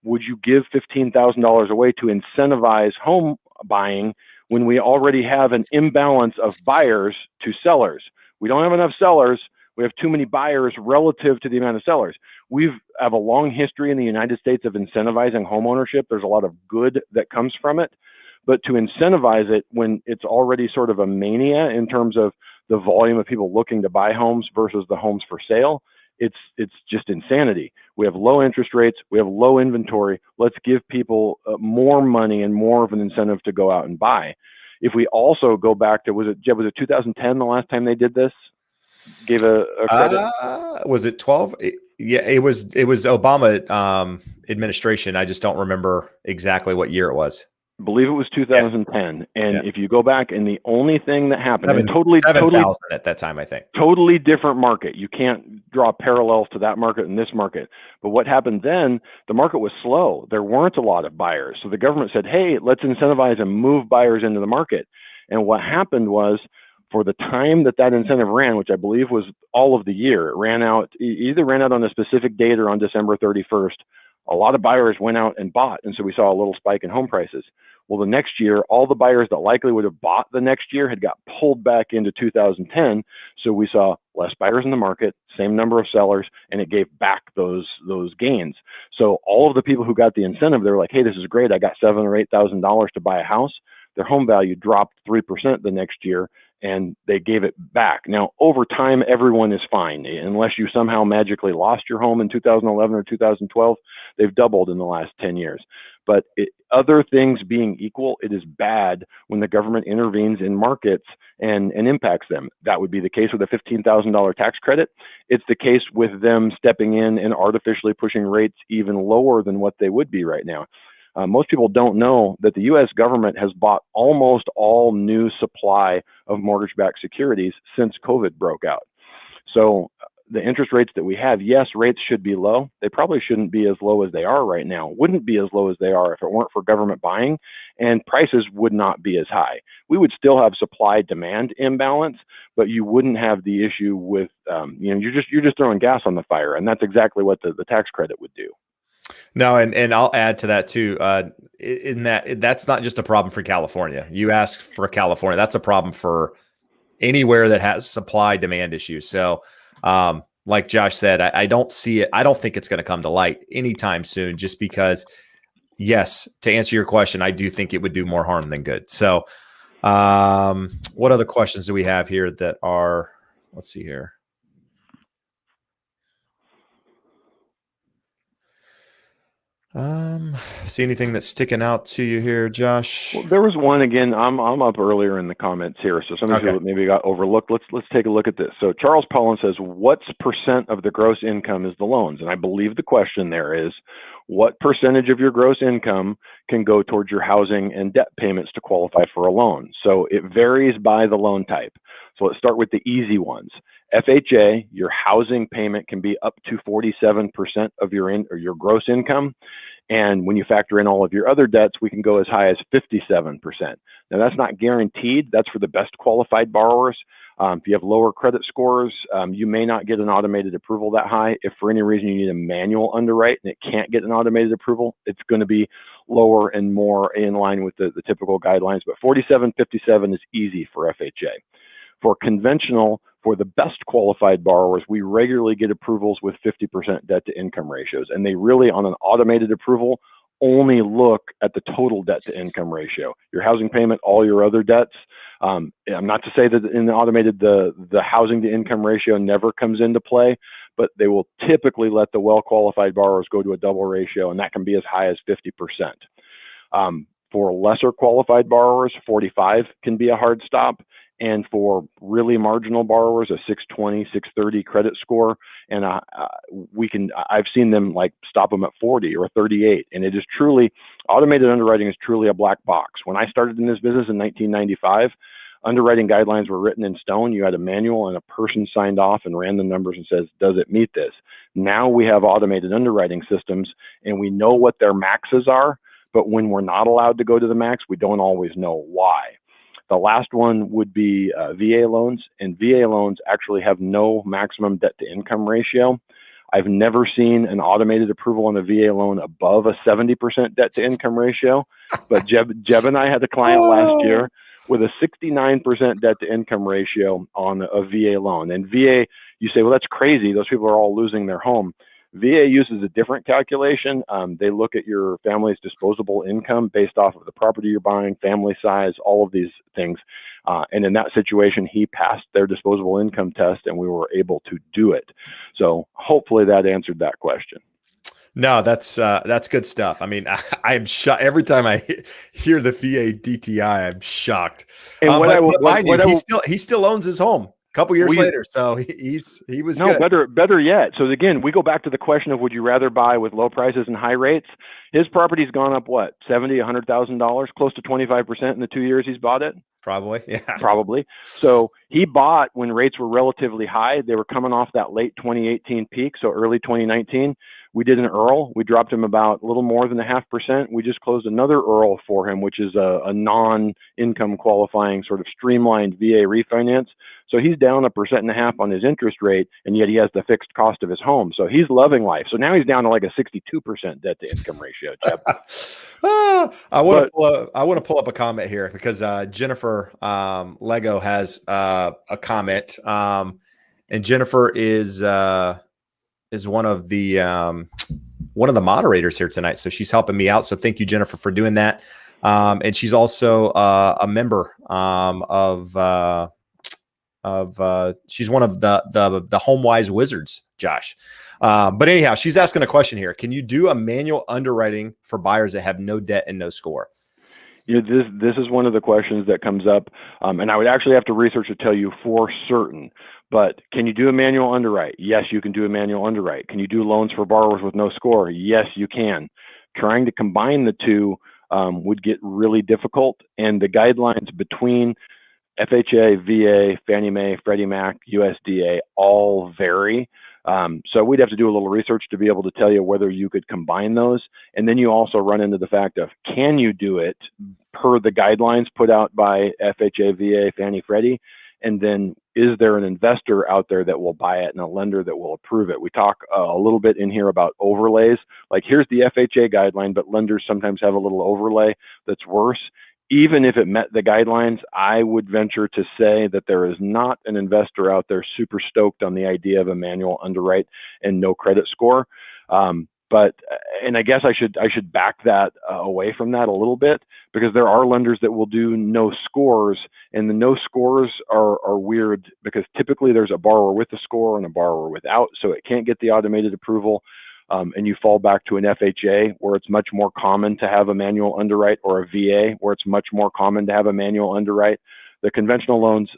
would you give $15,000 away to incentivize home buying when we already have an imbalance of buyers to sellers? We don't have enough sellers. We have too many buyers relative to the amount of sellers. We have a long history in the United States of incentivizing home ownership. There's a lot of good that comes from it. But to incentivize it when it's already sort of a mania in terms of the volume of people looking to buy homes versus the homes for sale, it's just insanity. We have low interest rates. We have low inventory. Let's give people more money and more of an incentive to go out and buy. If we also go back to, was it 2010 the last time they did this? Gave a credit? Was it 12? Yeah, it was Obama administration. I just don't remember exactly what year it was. I believe it was 2010. Yeah. And if you go back, and the only thing that happened, 7,000 at that time, I think. Totally different market. You can't draw parallels to that market and this market. But what happened then, the market was slow. There weren't a lot of buyers. So the government said, hey, let's incentivize and move buyers into the market. And what happened was, for the time that incentive ran, which I believe was all of the year, it ran out, either ran out on a specific date or on December 31st. A lot of buyers went out and bought. And so we saw a little spike in home prices. Well, the next year, all the buyers that likely would have bought the next year had got pulled back into 2010. So we saw less buyers in the market, same number of sellers, and it gave back those gains. So all of the people who got the incentive, they were like, hey, this is great. I got $7,000 or $8,000 to buy a house. Their home value dropped 3% the next year, and they gave it back. Now, over time, everyone is fine. Unless you somehow magically lost your home in 2011 or 2012, they've doubled in the last 10 years. But other things being equal, it is bad when the government intervenes in markets and impacts them. That would be the case with a $15,000 tax credit. It's the case with them stepping in and artificially pushing rates even lower than what they would be right now. Most people don't know that the U.S. government has bought almost all new supply of mortgage-backed securities since COVID broke out. So the interest rates that we have, yes, rates should be low. They probably shouldn't be as low as they are right now. Wouldn't be as low as they are if it weren't for government buying, and prices would not be as high. We would still have supply-demand imbalance, but you wouldn't have the issue with, you're just throwing gas on the fire, and that's exactly what the tax credit would do. No, and I'll add to that too. In that's not just a problem for California. You ask for California, that's a problem for anywhere that has supply demand issues. So, like Josh said, I don't see it. I don't think it's going to come to light anytime soon. Just because, yes, to answer your question, I do think it would do more harm than good. So, what other questions do we have here that are? Let's see here. See anything that's sticking out to you here, Josh? Well, there was one again. I'm up earlier in the comments here, so some of you maybe got overlooked. Let's take a look at this. So Charles Pollen says, "What percent of the gross income is the loans?" And I believe the question there is, what percentage of your gross income can go towards your housing and debt payments to qualify for a loan? So it varies by the loan type. So let's start with the easy ones. FHA, your housing payment can be up to 47% of your gross income. And when you factor in all of your other debts, we can go as high as 57%. Now, that's not guaranteed. That's for the best qualified borrowers. If you have lower credit scores, you may not get an automated approval that high. If for any reason you need a manual underwrite and it can't get an automated approval, it's going to be lower and more in line with the typical guidelines. But 47, 57 is easy for FHA. For conventional, for the best qualified borrowers, we regularly get approvals with 50% debt to income ratios. And they really, on an automated approval, only look at the total debt to income ratio, your housing payment, all your other debts. I'm not to say that in the automated, the housing to income ratio never comes into play, but they will typically let the well-qualified borrowers go to a double ratio, and that can be as high as 50%. For lesser qualified borrowers, 45 can be a hard stop. And for really marginal borrowers, a 620, 630 credit score, and I've seen them like stop them at 40 or 38. And it is truly, automated underwriting is truly a black box. When I started in this business in 1995, underwriting guidelines were written in stone. You had a manual and a person signed off and ran the numbers and says, does it meet this? Now we have automated underwriting systems and we know what their maxes are, but when we're not allowed to go to the max, we don't always know why. The last one would be VA loans, and VA loans actually have no maximum debt to income ratio. I've never seen an automated approval on a VA loan above a 70% debt to income ratio, but Jeb and I had a client last year with a 69% debt to income ratio on a VA loan. And VA, you say, well, that's crazy. Those people are all losing their home. VA uses a different calculation. They look at your family's disposable income based off of the property you're buying, family size, all of these things. And in that situation, he passed their disposable income test and we were able to do it. So hopefully that answered that question. No, that's good stuff. I mean, I'm shocked every time I hear the VA DTI. I'm shocked. And he still owns his home. A couple years later, so he was good. Better yet. So again, we go back to the question of would you rather buy with low prices and high rates? His property's gone up what, $100,000, close to 25% in the 2 years he's bought it. Probably, yeah. Probably. So he bought when rates were relatively high. They were coming off that late 2018 peak, so early 2019. We did an IRRRL. We dropped him about a little more than 0.5%. We just closed another IRRRL for him, which is a non-income qualifying sort of streamlined VA refinance. So he's down 1.5% on his interest rate, and yet he has the fixed cost of his home. So he's loving life. So now he's down to like a 62% debt to income ratio, Jeb. I want to pull up a comment here because Jennifer Lego has a comment, and Jennifer is one of the moderators here tonight, so she's helping me out. So thank you, Jennifer, for doing that. And she's also a member of she's one of the HomeWise wizards, Josh. But anyhow, she's asking a question here. Can you do a manual underwriting for buyers that have no debt and no score? This is one of the questions that comes up, and I would actually have to research to tell you for certain. But can you do a manual underwrite? Yes, you can do a manual underwrite. Can you do loans for borrowers with no score? Yes, you can. Trying to combine the two would get really difficult, and the guidelines between FHA, VA, Fannie Mae, Freddie Mac, USDA all vary. So we'd have to do a little research to be able to tell you whether you could combine those. And then you also run into the fact of, can you do it per the guidelines put out by FHA, VA, Fannie, Freddie? And then is there an investor out there that will buy it and a lender that will approve it? We talk a little bit in here about overlays. Like, here's the FHA guideline, but lenders sometimes have a little overlay that's worse. Even if it met the guidelines, I would venture to say that there is not an investor out there super stoked on the idea of a manual underwrite and no credit score. And I guess I should back that away from that a little bit, because there are lenders that will do no scores, and the no scores are weird because typically there's a borrower with a score and a borrower without, so it can't get the automated approval. And you fall back to an FHA where it's much more common to have a manual underwrite, or a VA where it's much more common to have a manual underwrite. The conventional loans,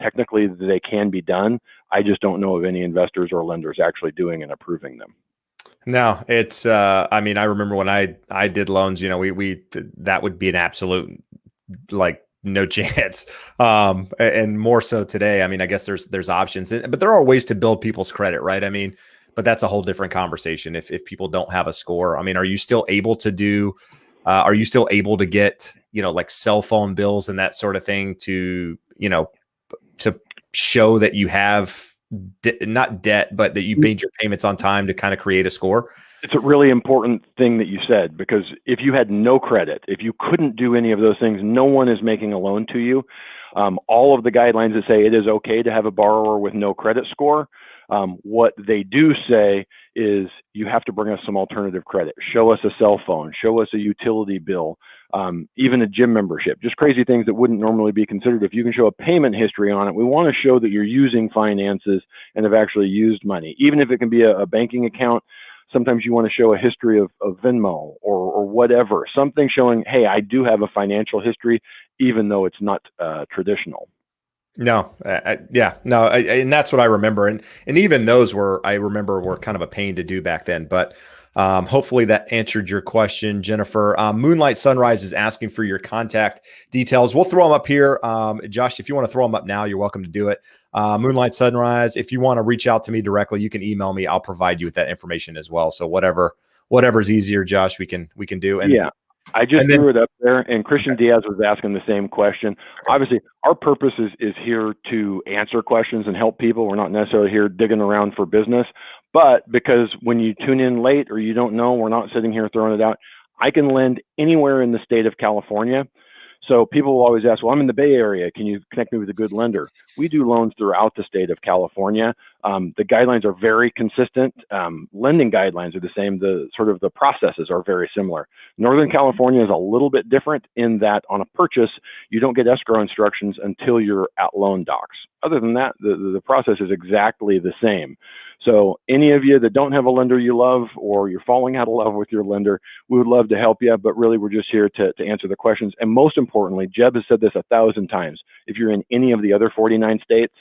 technically they can be done. I just don't know of any investors or lenders actually doing and approving them. No, it's, I mean, I remember when I did loans, that would be an absolute, like, no chance. And more so today. I mean, I guess there's options, but there are ways to build people's credit, right? I mean, but that's a whole different conversation. If people don't have a score, I mean, are you still able to get, like cell phone bills and that sort of thing to show that you have not debt, but that you made your payments on time to kind of create a score? It's a really important thing that you said, because if you had no credit, if you couldn't do any of those things, no one is making a loan to you. All of the guidelines that say it is okay to have a borrower with no credit score, what they do say is you have to bring us some alternative credit. Show us a cell phone, show us a utility bill, even a gym membership, just crazy things that wouldn't normally be considered. If you can show a payment history on it, we want to show that you're using finances and have actually used money, even if it can be a banking account. Sometimes you want to show a history of Venmo or whatever, something showing, hey, I do have a financial history, even though it's not traditional. No, and that's what I remember, and even those were kind of a pain to do back then. But hopefully that answered your question, Jennifer. Moonlight Sunrise is asking for your contact details. We'll throw them up here. Josh, if you want to throw them up now, you're welcome to do it. Moonlight Sunrise, if you want to reach out to me directly, you can email me. I'll provide you with that information as well. So whatever's easier, Josh, we can do. And yeah. I just threw it up there, and Christian Diaz was asking the same question. Obviously, our purpose is here to answer questions and help people. We're not necessarily here digging around for business, but because when you tune in late or you don't know, we're not sitting here throwing it out. I can lend anywhere in the state of California. So people will always ask, well, I'm in the Bay Area. Can you connect me with a good lender? We do loans throughout the state of California. The guidelines are very consistent. Lending guidelines are the same. The processes are very similar. Northern California is a little bit different in that on a purchase, you don't get escrow instructions until you're at loan docs. Other than that, the process is exactly the same. So any of you that don't have a lender you love, or you're falling out of love with your lender, we would love to help you, but really we're just here to answer the questions. And most importantly, Jeb has said this 1,000 times, if you're in any of the other 49 states,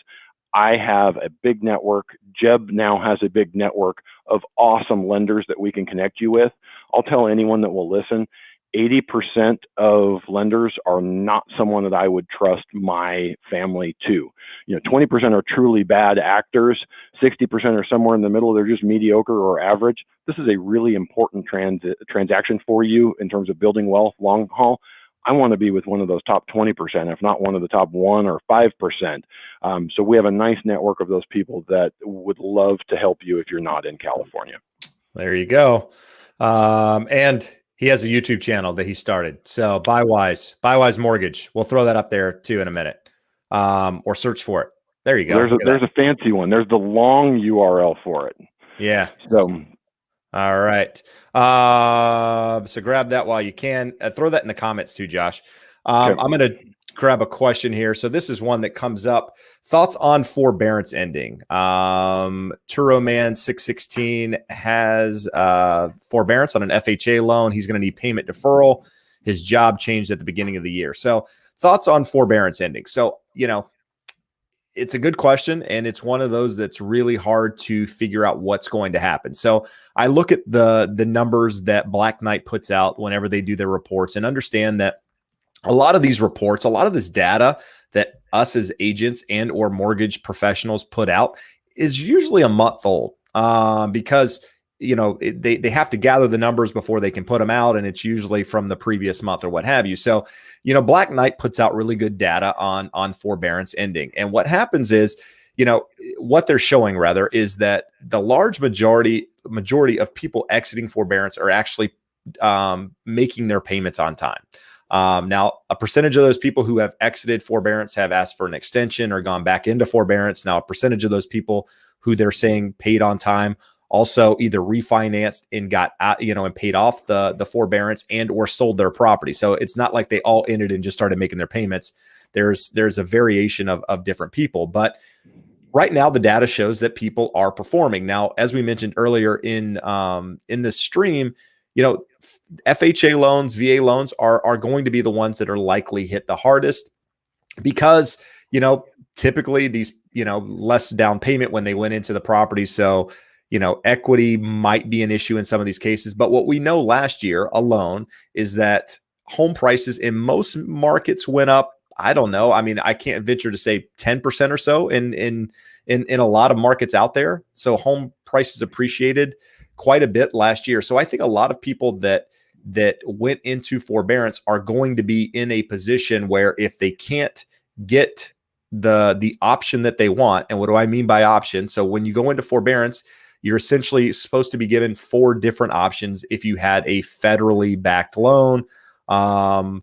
I have a big network. Jeb now has a big network of awesome lenders that we can connect you with. I'll tell anyone that will listen, 80% of lenders are not someone that I would trust my family to. 20% are truly bad actors. 60% are somewhere in the middle. They're just mediocre or average. This is a really important transaction for you in terms of building wealth long haul. I want to be with one of those top 20%, if not one of the top 1 or 5%. So we have a nice network of those people that would love to help you if you're not in California. There you go. And he has a YouTube channel that he started. So Buy Wise Mortgage. We'll throw that up there too in a minute. Or search for it. There you go. There's a fancy one. There's the long URL for it. Yeah. So, all right. So grab that while you can. Throw that in the comments too, Josh. Okay. I'm going to grab a question here. So this is one that comes up. Thoughts on forbearance ending? Turoman 616 has forbearance on an FHA loan. He's going to need payment deferral. His job changed at the beginning of the year. So thoughts on forbearance ending? So, it's a good question, and it's one of those that's really hard to figure out what's going to happen. So I look at the numbers that Black Knight puts out whenever they do their reports and understand that a lot of these reports, a lot of this data that us as agents and or mortgage professionals put out is usually a month old, because they have to gather the numbers before they can put them out, and it's usually from the previous month or what have you. So Black Knight puts out really good data on forbearance ending, and what happens is what they're showing rather is that the large majority of people exiting forbearance are actually making their payments on time. Now, a percentage of those people who have exited forbearance have asked for an extension or gone back into forbearance. Now, a percentage of those people who they're saying paid on time also either refinanced and got out, and paid off the forbearance and or sold their property. So it's not like they all ended and just started making their payments. There's a variation of different people, but right now the data shows that people are performing. Now, as we mentioned earlier in this stream, FHA loans, VA loans are going to be the ones that are likely hit the hardest because, typically these, less down payment when they went into the property. So, equity might be an issue in some of these cases. But what we know last year alone is that home prices in most markets went up. I don't know. I mean, I can't venture to say 10% or so in a lot of markets out there. So home prices appreciated quite a bit last year. So I think a lot of people that went into forbearance are going to be in a position where if they can't get the option that they want, and what do I mean by option? So when you go into forbearance, you're essentially supposed to be given 4 different options if you had a federally backed loan, or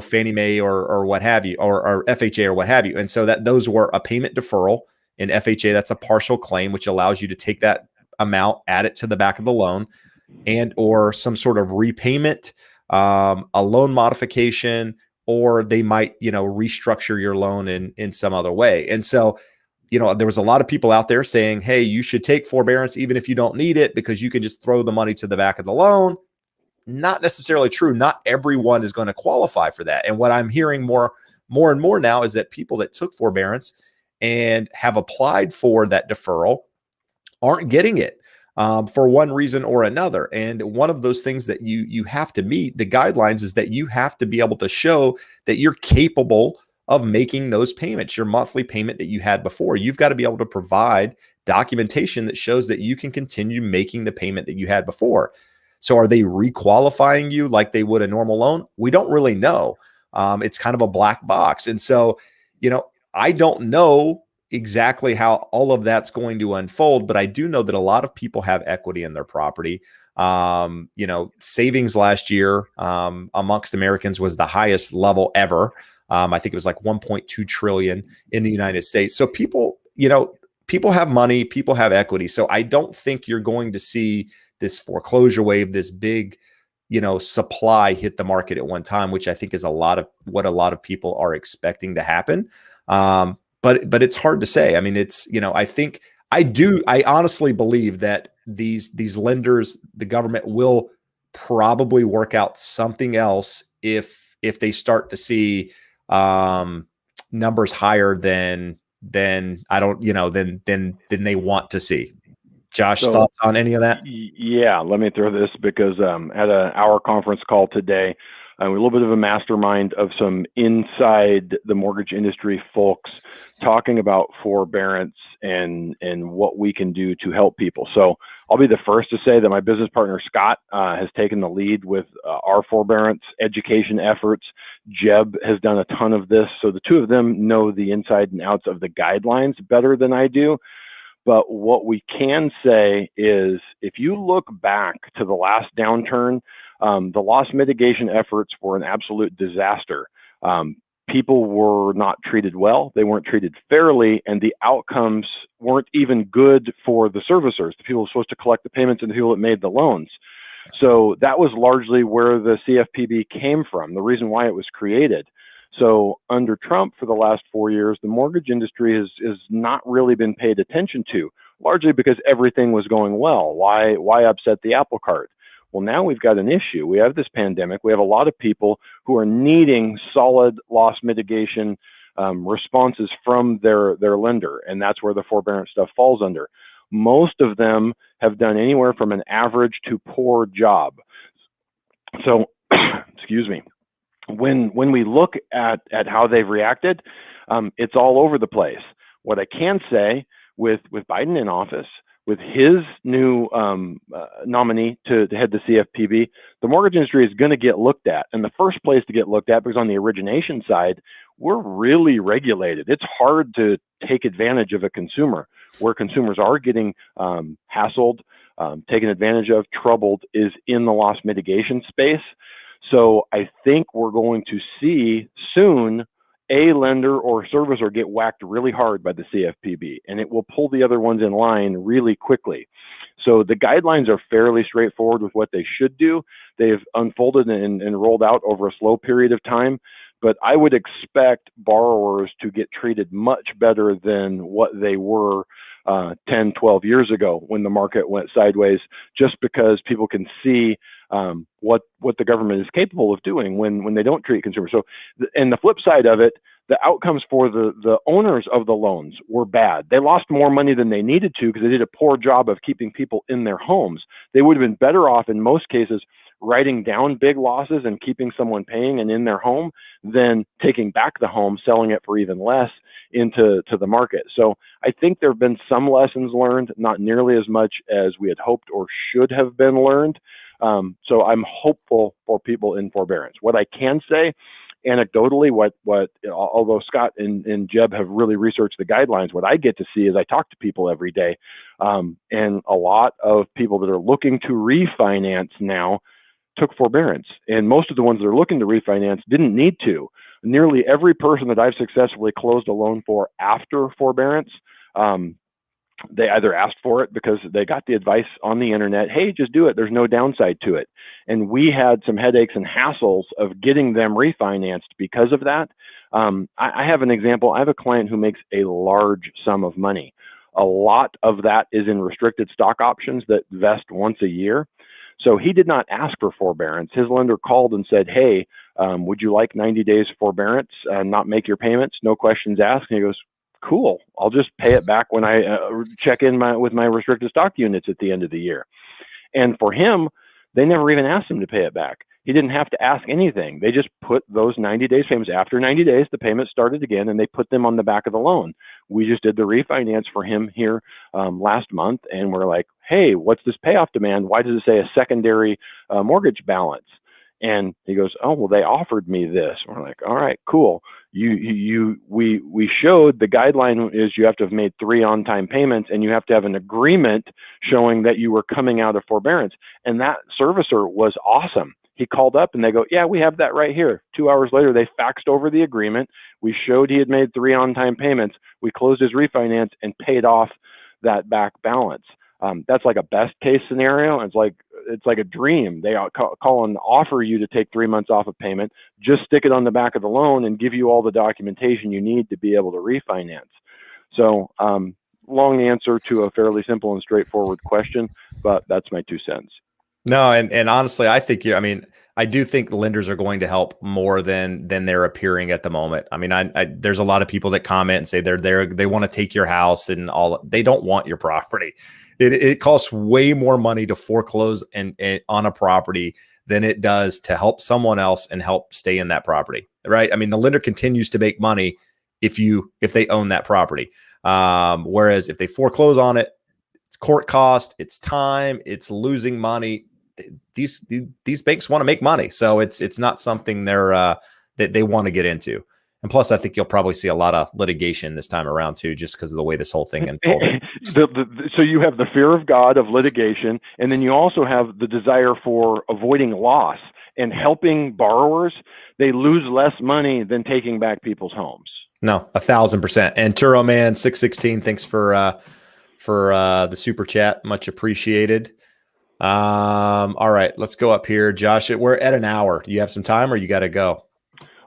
Fannie Mae or what have you, or FHA or what have you. And so that those were a payment deferral. In FHA, that's a partial claim, which allows you to take that amount, add it to the back of the loan, and or some sort of repayment, a loan modification, or they might restructure your loan in some other way. And so there was a lot of people out there saying, hey, you should take forbearance even if you don't need it because you can just throw the money to the back of the loan. Not necessarily true. Not everyone is going to qualify for that. And what I'm hearing more and more now is that people that took forbearance and have applied for that deferral aren't getting it, for one reason or another. And one of those things that you have to meet, the guidelines, is that you have to be able to show that you're capable of making those payments, your monthly payment that you had before. You've got to be able to provide documentation that shows that you can continue making the payment that you had before. So are they requalifying you like they would a normal loan? We don't really know. It's kind of a black box. And so, I don't know exactly how all of that's going to unfold, but I do know that a lot of people have equity in their property. Savings last year amongst Americans was the highest level ever. I think it was like 1.2 trillion in the United States. So people have money, people have equity. So I don't think you're going to see this foreclosure wave, this big, supply hit the market at one time, which I think is what a lot of people are expecting to happen. But it's hard to say. I mean, it's, I honestly believe that these lenders, the government will probably work out something else if they start to see numbers higher than I don't, than they want to see. Josh, thoughts on any of that? Yeah, let me throw this because at our conference call today, we're a little bit of a mastermind of some inside the mortgage industry folks talking about forbearance and what we can do to help people. So I'll be the first to say that my business partner, Scott, has taken the lead with our forbearance education efforts. Jeb has done a ton of this. So the two of them know the inside and outs of the guidelines better than I do. But what we can say is if you look back to the last downturn, the loss mitigation efforts were an absolute disaster. People were not treated well, they weren't treated fairly, and the outcomes weren't even good for the servicers, the people who were supposed to collect the payments and the people that made the loans. So that was largely where the CFPB came from, the reason why it was created. So under Trump for the last 4 years, the mortgage industry has not really been paid attention to, largely because everything was going well. Why upset the apple cart? Well, now we've got an issue. We have this pandemic. We have a lot of people who are needing solid loss mitigation responses from their lender, and that's where the forbearance stuff falls under. Most of them have done anywhere from an average to poor job. So, excuse me. When we look at how they've reacted, it's all over the place. What I can say with Biden in office, with his new nominee to head the CFPB, the mortgage industry is going to get looked at. And the first place to get looked at, because on the origination side, we're really regulated. It's hard to take advantage of a consumer. Where consumers are getting hassled, taken advantage of, troubled, is in the loss mitigation space. So I think we're going to see soon a lender or servicer get whacked really hard by the CFPB, and it will pull the other ones in line really quickly. So the guidelines are fairly straightforward with what they should do. They've unfolded and rolled out over a slow period of time, but I would expect borrowers to get treated much better than what they were 10, 12 years ago when the market went sideways, just because people can see what the government is capable of doing when they don't treat consumers. So, and the flip side of it, the outcomes for the owners of the loans were bad. They lost more money than they needed to because they did a poor job of keeping people in their homes. They would have been better off in most cases writing down big losses and keeping someone paying and in their home than taking back the home, selling it for even less into the market. So I think there have been some lessons learned, not nearly as much as we had hoped or should have been learned. So I'm hopeful for people in forbearance. What I can say anecdotally, although Scott and Jeb have really researched the guidelines, what I get to see is I talk to people every day, and a lot of people that are looking to refinance now took forbearance, and most of the ones that are looking to refinance didn't need to. Nearly every person that I've successfully closed a loan for after forbearance, they either asked for it because they got the advice on the internet, hey, just do it, there's no downside to it. And we had some headaches and hassles of getting them refinanced because of that. I have an example. I have a client who makes a large sum of money. A lot of that is in restricted stock options that vest once a year. So he did not ask for forbearance. His lender called and said, hey, would you like 90 days forbearance, not make your payments, no questions asked? And he goes, cool, I'll just pay it back when I check in with my restricted stock units at the end of the year. And for him, they never even asked him to pay it back. He didn't have to ask anything. They just put those 90 days payments. After 90 days, the payment started again, and they put them on the back of the loan. We just did the refinance for him here last month, and we're like, hey, what's this payoff demand? Why does it say a secondary mortgage balance? And he goes, oh, well, they offered me this. And we're like, all right, cool. We showed the guideline is you have to have made 3 on-time payments, and you have to have an agreement showing that you were coming out of forbearance. And that servicer was awesome. He called up and they go, yeah, we have that right here. 2 hours later, they faxed over the agreement. We showed he had made 3 on-time payments. We closed his refinance and paid off that back balance. That's like a best case scenario. It's like a dream. They call and offer you to take 3 months off of payment, just stick it on the back of the loan and give you all the documentation you need to be able to refinance. So long answer to a fairly simple and straightforward question, but that's my 2 cents. No, and honestly, I think I do think the lenders are going to help more than they're appearing at the moment. I mean, there's a lot of people that comment and say they want to take your house and all. They don't want your property. It costs way more money to foreclose and on a property than it does to help someone else and help stay in that property, right? I mean, the lender continues to make money if they own that property, whereas if they foreclose on it, it's court cost, it's time, it's losing money. These banks want to make money, so it's not something that they want to get into. And plus, I think you'll probably see a lot of litigation this time around too, just because of the way this whole thing unfolded. So you have the fear of God of litigation, and then you also have the desire for avoiding loss and helping borrowers. They lose less money than taking back people's homes. No, 1,000%. And Turo Man 616, thanks for the super chat, much appreciated. All right, let's go up here, Josh. We're at an hour. Do you have some time, or you got to go?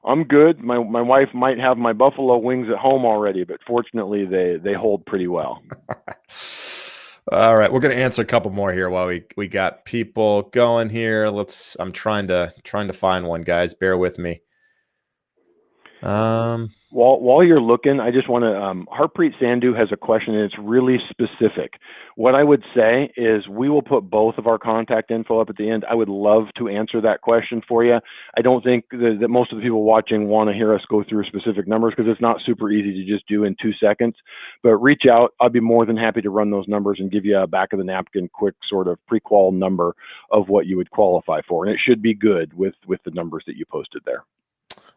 I'm good. My wife might have my buffalo wings at home already, but fortunately they hold pretty well. All right, we're going to answer a couple more here while we got people going here. I'm trying to find one, guys. Bear with me. While you're looking, I just want to, Harpreet Sandhu has a question, and it's really specific. What I would say is we will put both of our contact info up at the end. I would love to answer that question for you. I don't think that most of the people watching want to hear us go through specific numbers because it's not super easy to just do in 2 seconds. But reach out. I'd be more than happy to run those numbers and give you a back of the napkin quick sort of pre-qual number of what you would qualify for. And it should be good with the numbers that you posted there.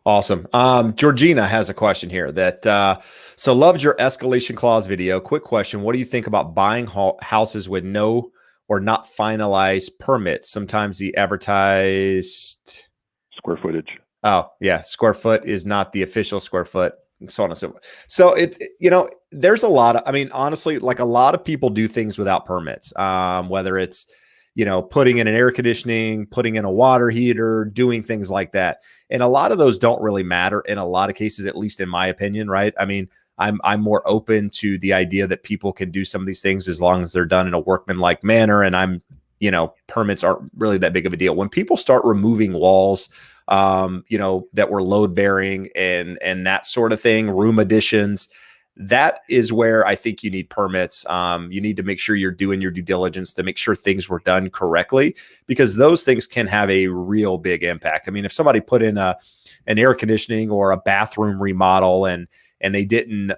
Awesome. Georgina has a question here that, so loved your escalation clause video. Quick question. What do you think about buying houses with no or not finalized permits? Sometimes the advertised square footage. Oh yeah. Square foot is not the official square foot. So on and so forth. So it's, there's a lot of, honestly, like a lot of people do things without permits, whether it's, putting in an air conditioning, putting in a water heater, doing things like that. And a lot of those don't really matter in a lot of cases, at least in my opinion, right? I'm more open to the idea that people can do some of these things as long as they're done in a workmanlike manner. Permits aren't really that big of a deal. When people start removing walls, that were load bearing and that sort of thing, room additions, that is where I think you need permits. You need to make sure you're doing your due diligence to make sure things were done correctly, because those things can have a real big impact. If somebody put in an air conditioning or a bathroom remodel and they didn't,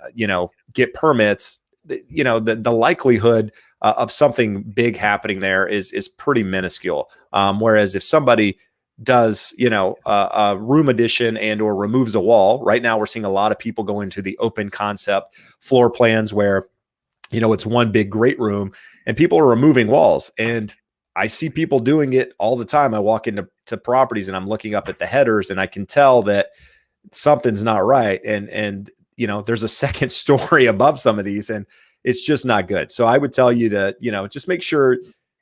get permits, the likelihood of something big happening there is pretty minuscule. Whereas if somebody does, a room addition and or removes a wall. Right now, we're seeing a lot of people go into the open concept floor plans where, it's one big great room and people are removing walls. And I see people doing it all the time. I walk into properties and I'm looking up at the headers and I can tell that something's not right. And there's a second story above some of these and it's just not good. So I would tell you to, just make sure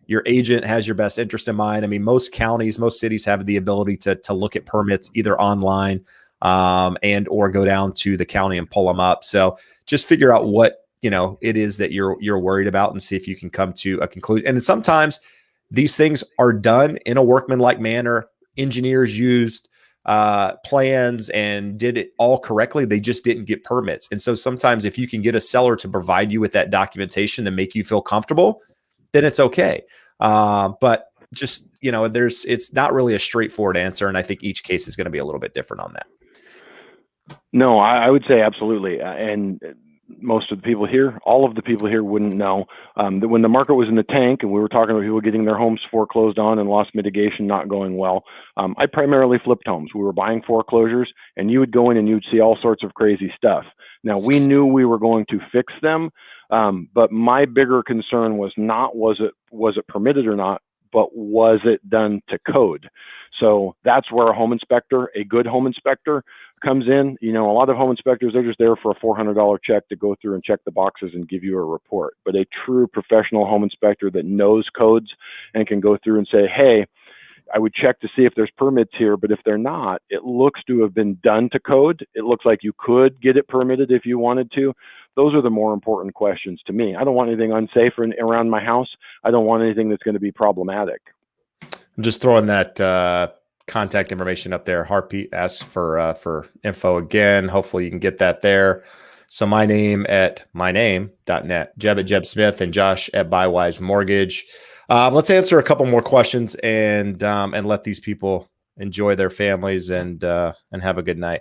your agent has your best interest in mind. Most counties, most cities have the ability to look at permits either online and or go down to the county and pull them up. So just figure out what it is that you're worried about and see if you can come to a conclusion. And sometimes these things are done in a workmanlike manner. Engineers used plans and did it all correctly. They just didn't get permits. And so sometimes if you can get a seller to provide you with that documentation to make you feel comfortable, then it's okay. But just, it's not really a straightforward answer. And I think each case is going to be a little bit different on that. No, I would say absolutely. And most of the people here, all of the people here wouldn't know that when the market was in the tank and we were talking about people getting their homes foreclosed on and loss mitigation not going well, I primarily flipped homes. We were buying foreclosures and you would go in and you'd see all sorts of crazy stuff. Now, we knew we were going to fix them, but my bigger concern was not was it permitted or not, but was it done to code? So that's where a good home inspector comes in. A lot of home inspectors, they're just there for a $400 check to go through and check the boxes and give you a report. But a true professional home inspector that knows codes and can go through and say, hey, I would check to see if there's permits here, but if they're not, it looks to have been done to code. It looks like you could get it permitted if you wanted to. Those are the more important questions to me. I don't want anything unsafe around my house. I don't want anything that's going to be problematic. I'm just throwing that contact information up there. Harpreet asks for info again. Hopefully you can get that there. So my name at myname.net, Jeb at Jeb Smith, and Josh at Bywise Mortgage. Let's answer a couple more questions and let these people enjoy their families and have a good night.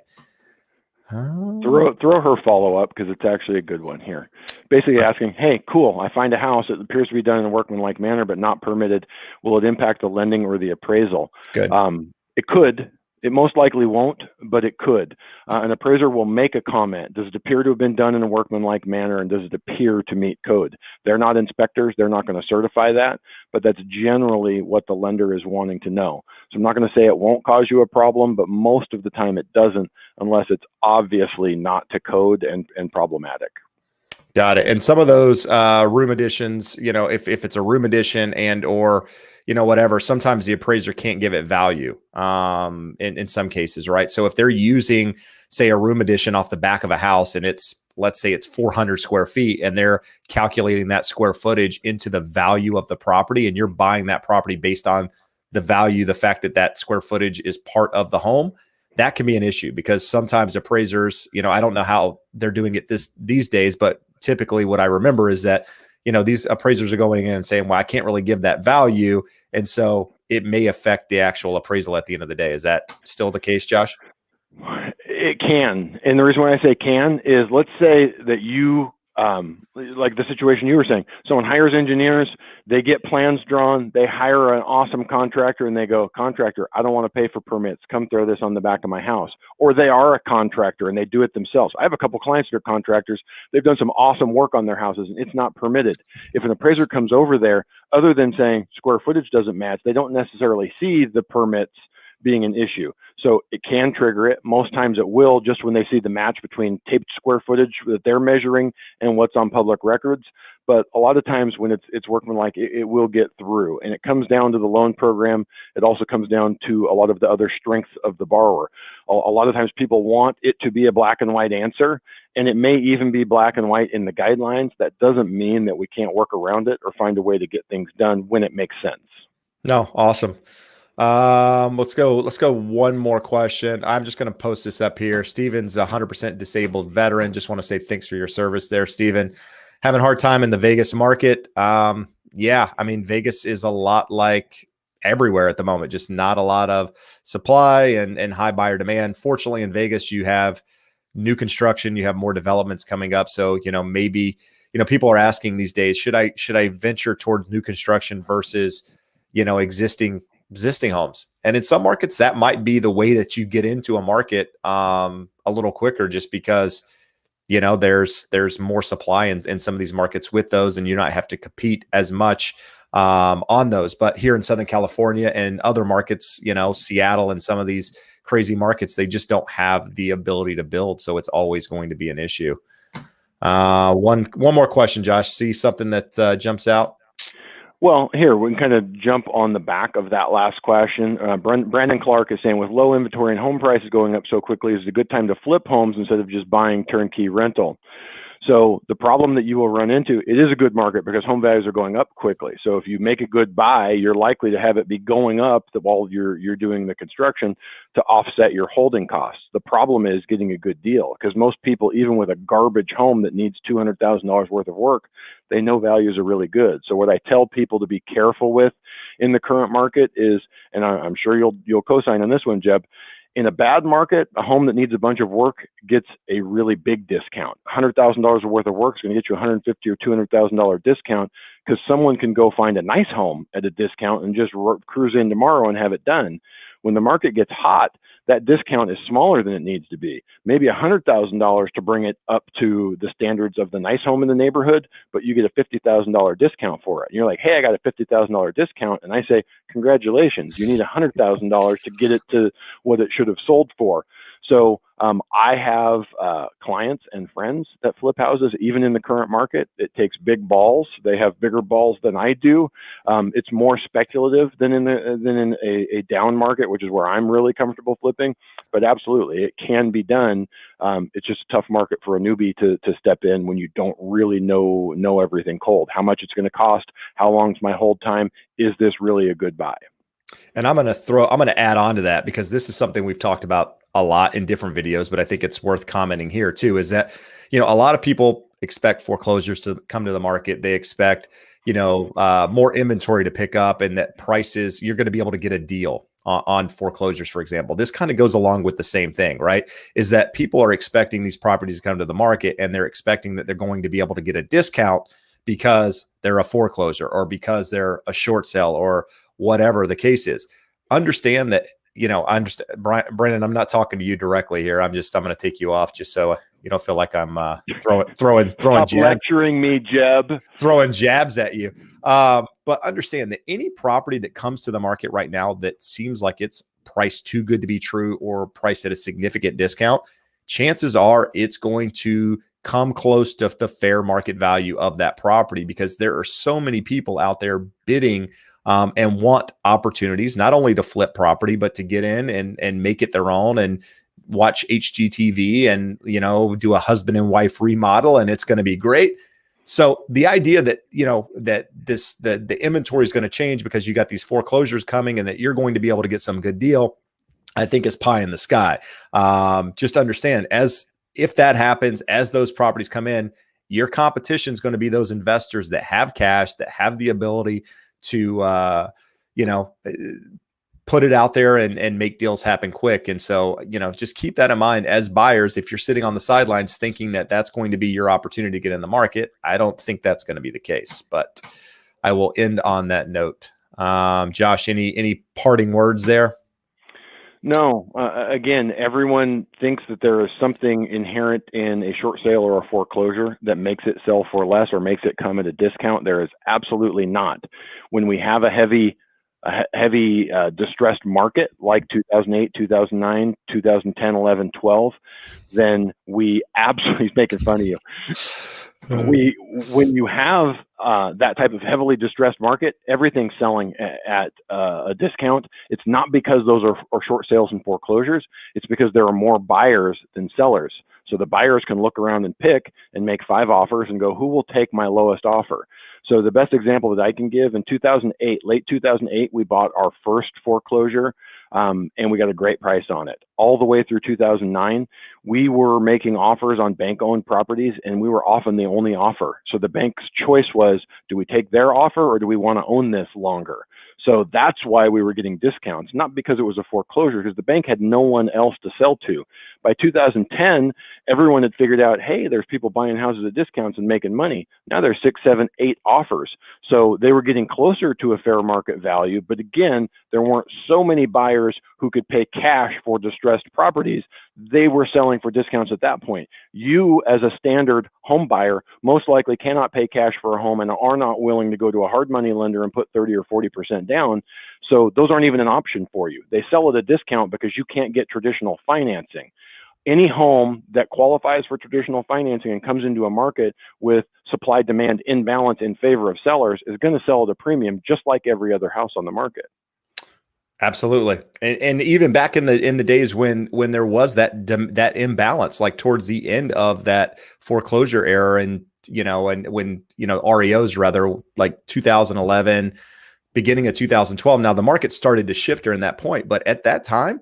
Throw her follow-up because it's actually a good one here. Basically asking, hey, cool, I find a house that appears to be done in a workmanlike manner but not permitted. Will it impact the lending or the appraisal? Good. It could. It most likely won't, but it could. An appraiser will make a comment. Does it appear to have been done in a workmanlike manner, and does it appear to meet code? They're not inspectors. They're not going to certify that, but that's generally what the lender is wanting to know. So I'm not going to say it won't cause you a problem, but most of the time it doesn't unless it's obviously not to code and problematic. Got it. And some of those room additions, if it's a room addition and or whatever, sometimes the appraiser can't give it value in some cases, right? So if they're using, say, a room addition off the back of a house and let's say it's 400 square feet and they're calculating that square footage into the value of the property, and you're buying that property based on the value, the fact that that square footage is part of the home, that can be an issue because sometimes appraisers, I don't know how they're doing it these days, but typically what I remember is that, these appraisers are going in and saying, well, I can't really give that value. And so it may affect the actual appraisal at the end of the day. Is that still the case, Josh? It can. And the reason why I say can is, let's say that you, like the situation you were saying, someone hires engineers, they get plans drawn, they hire an awesome contractor and they go, contractor, I don't want to pay for permits. Come throw this on the back of my house. Or they are a contractor and they do it themselves. I have a couple clients that are contractors. They've done some awesome work on their houses and it's not permitted. If an appraiser comes over there, other than saying square footage doesn't match, they don't necessarily see the permits being an issue. So it can trigger it. Most times it will, just when they see the match between taped square footage that they're measuring and what's on public records. But a lot of times when it's workmanlike, it will get through. And it comes down to the loan program. It also comes down to a lot of the other strengths of the borrower. A lot of times people want it to be a black and white answer, and it may even be black and white in the guidelines. That doesn't mean that we can't work around it or find a way to get things done when it makes sense. No, awesome. Let's go one more question. I'm just going to post this up here. Steven's 100% disabled veteran. Just want to say thanks for your service there, Steven. Having a hard time in the Vegas market. Yeah, I mean, Vegas is a lot like everywhere at the moment, just not a lot of supply and high buyer demand. Fortunately, in Vegas, you have new construction, you have more developments coming up. So, maybe, people are asking these days, should I venture towards new construction versus, existing homes? And in some markets, that might be the way that you get into a market a little quicker, just because there's more supply in some of these markets with those, and you not have to compete as much on those. But here in Southern California and other markets, Seattle and some of these crazy markets, they just don't have the ability to build, so it's always going to be an issue. One more question, Josh. See something that jumps out? Well, here, we can kind of jump on the back of that last question. Brandon Clark is saying, with low inventory and home prices going up so quickly, is it a good time to flip homes instead of just buying turnkey rental? So the problem that you will run into, it is a good market because home values are going up quickly. So if you make a good buy, you're likely to have it be going up while you're doing the construction to offset your holding costs. The problem is getting a good deal, because most people, even with a garbage home that needs $200,000 worth of work, they know values are really good. So what I tell people to be careful with in the current market is, and I'm sure you'll co-sign on this one, Jeb, in a bad market, a home that needs a bunch of work gets a really big discount. $100,000 worth of work is going to get you $150,000 or $200,000 discount, because someone can go find a nice home at a discount and just cruise in tomorrow and have it done. When the market gets hot, that discount is smaller than it needs to be. Maybe $100,000 to bring it up to the standards of the nice home in the neighborhood, but you get a $50,000 discount for it. And you're like, hey, I got a $50,000 discount. And I say, congratulations, you need $100,000 to get it to what it should have sold for. So I have clients and friends that flip houses, even in the current market. It takes big balls. They have bigger balls than I do. It's more speculative than in a down market, which is where I'm really comfortable flipping. But absolutely, it can be done. It's just a tough market for a newbie to step in when you don't really know everything cold. How much it's going to cost? How long's my hold time? Is this really a good buy? And I'm going to add on to that, because this is something we've talked about a lot in different videos, but I think it's worth commenting here too, is that, a lot of people expect foreclosures to come to the market. They expect, more inventory to pick up, and that prices, you're going to be able to get a deal on foreclosures, for example. This kind of goes along with the same thing, right? Is that people are expecting these properties to come to the market, and they're expecting that they're going to be able to get a discount because they're a foreclosure or because they're a short sale or whatever the case is. Understand that, I understand, Brandon, I'm not talking to you directly here. I'm going to take you off just so you don't feel like I'm throwing Stop jabs, lecturing me, Jeb. throwing jabs at you. But understand that any property that comes to the market right now that seems like it's priced too good to be true or priced at a significant discount, chances are it's going to come close to the fair market value of that property, because there are so many people out there bidding and want opportunities not only to flip property, but to get in and make it their own and watch HGTV and, do a husband and wife remodel, and it's going to be great. So the idea that, that the inventory is going to change because you got these foreclosures coming and that you're going to be able to get some good deal, I think is pie in the sky. Just understand, if that happens, as those properties come in, your competition is going to be those investors that have cash, that have the ability to, put it out there and make deals happen quick. And so, just keep that in mind as buyers. If you're sitting on the sidelines thinking that that's going to be your opportunity to get in the market, I don't think that's going to be the case, but I will end on that note. Josh, any parting words there? No, again, everyone thinks that there is something inherent in a short sale or a foreclosure that makes it sell for less or makes it come at a discount. There is absolutely not. When we have a heavy distressed market like 2008, 2009, 2010, 11, 12, then we absolutely, he's making fun of you. When you have that type of heavily distressed market, everything's selling at a discount. It's not because those are short sales and foreclosures. It's because there are more buyers than sellers. So the buyers can look around and pick and make 5 offers and go, who will take my lowest offer? So the best example that I can give, in 2008, late 2008, we bought our first foreclosure, and we got a great price on it. All the way through 2009, we were making offers on bank-owned properties, and we were often the only offer. So the bank's choice was, do we take their offer or do we want to own this longer? So that's why we were getting discounts, not because it was a foreclosure, because the bank had no one else to sell to. By 2010, everyone had figured out, hey, there's people buying houses at discounts and making money. Now there's 6, 7, 8 offers. So they were getting closer to a fair market value. But again, there weren't so many buyers who could pay cash for distressed properties. They were selling for discounts at that point. You, as a standard home buyer, most likely cannot pay cash for a home and are not willing to go to a hard money lender and put 30 or 40% down. So those aren't even an option for you. They sell at a discount because you can't get traditional financing. Any home that qualifies for traditional financing and comes into a market with supply-demand imbalance in favor of sellers is going to sell at a premium, just like every other house on the market. Absolutely. And even back in the days when there was that imbalance, like towards the end of that foreclosure era, and when REOs, rather, like 2011, beginning of 2012. Now the market started to shift during that point, but at that time,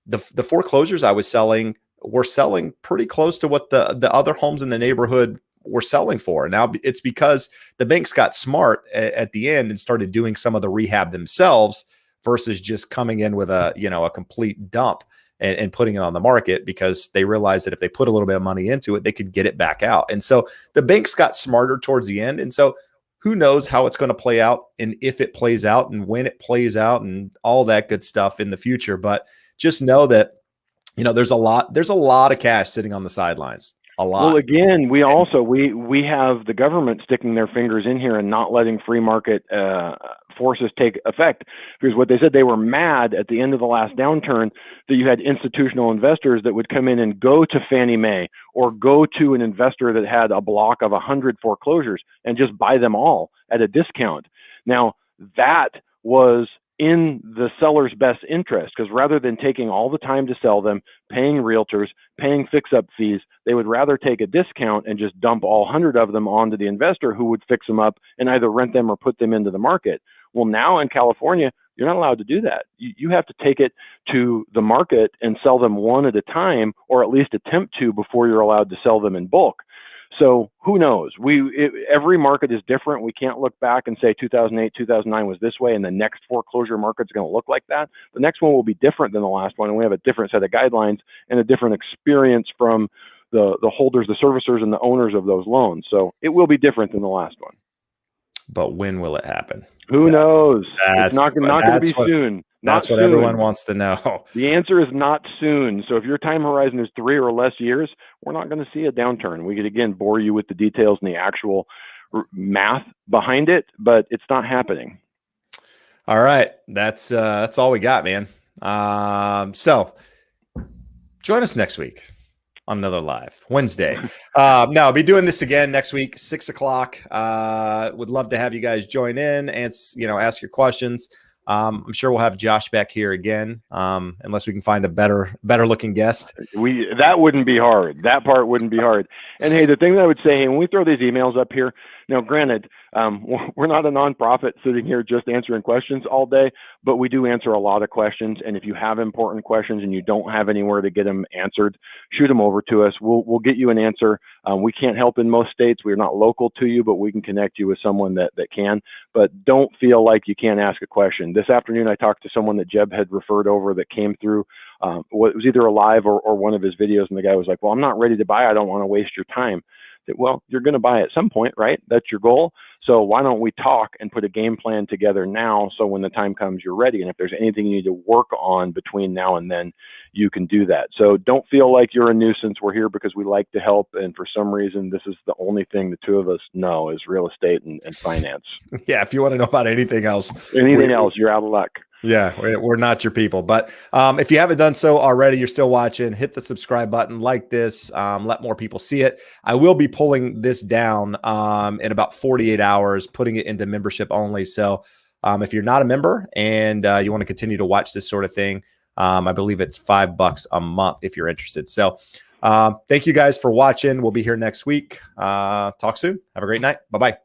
the foreclosures I was selling were selling pretty close to what the other homes in the neighborhood were selling for. Now it's because the banks got smart at the end and started doing some of the rehab themselves versus just coming in with a complete dump and putting it on the market, because they realized that if they put a little bit of money into it, they could get it back out. And so the banks got smarter towards the end. And so who knows how it's going to play out, and if it plays out and when it plays out and all that good stuff in the future. But just know that, there's a lot of cash sitting on the sidelines. A lot. Well, again, we have the government sticking their fingers in here and not letting free market forces take effect, because what they said, they were mad at the end of the last downturn that you had institutional investors that would come in and go to Fannie Mae or go to an investor that had a block of 100 foreclosures and just buy them all at a discount. Now, that was in the seller's best interest, because rather than taking all the time to sell them, paying realtors, paying fix-up fees, they would rather take a discount and just dump all 100 of them onto the investor, who would fix them up and either rent them or put them into the market. Well, now in California, you're not allowed to do that. You have to take it to the market and sell them one at a time, or at least attempt to, before you're allowed to sell them in bulk. So who knows? Every market is different. We can't look back and say 2008, 2009 was this way, and the next foreclosure market's going to look like that. The next one will be different than the last one, and we have a different set of guidelines and a different experience from the holders, the servicers, and the owners of those loans. So it will be different than the last one. But when will it happen? Who knows? It's not going to be soon. That's what everyone wants to know. The answer is not soon. So if your time horizon is 3 or less years, we're not going to see a downturn. We could, again, bore you with the details and the actual math behind it, but it's not happening. All right. That's all we got, man. So join us next week. on another live Wednesday. No, I'll be doing this again next week, 6 o'clock. Would love to have you guys join in and, ask your questions. I'm sure we'll have Josh back here again, unless we can find a better looking guest. That wouldn't be hard. That part wouldn't be hard. And hey, the thing that I would say, hey, when we throw these emails up here, now granted, we're not a nonprofit sitting here just answering questions all day, but we do answer a lot of questions. And if you have important questions and you don't have anywhere to get them answered, shoot them over to us. We'll get you an answer. We can't help in most states. We're not local to you, but we can connect you with someone that can. But don't feel like you can't ask a question. This afternoon, I talked to someone that Jeb had referred over that came through. It was either a live or one of his videos, and the guy was like, well, I'm not ready to buy. I don't want to waste your time. Well, you're going to buy at some point, right? That's your goal. So why don't we talk and put a game plan together now, so when the time comes, you're ready. And if there's anything you need to work on between now and then, you can do that. So don't feel like you're a nuisance. We're here because we like to help. And for some reason, this is the only thing the two of us know is real estate and finance. Yeah. If you want to know about anything else, you're out of luck. Yeah, we're not your people. But if you haven't done so already, you're still watching, hit the subscribe button, like this, let more people see it. I will be pulling this down in about 48 hours, putting it into membership only. So if you're not a member and you want to continue to watch this sort of thing, I believe it's $5 a month if you're interested. So thank you guys for watching. We'll be here next week. Talk soon. Have a great night. Bye-bye.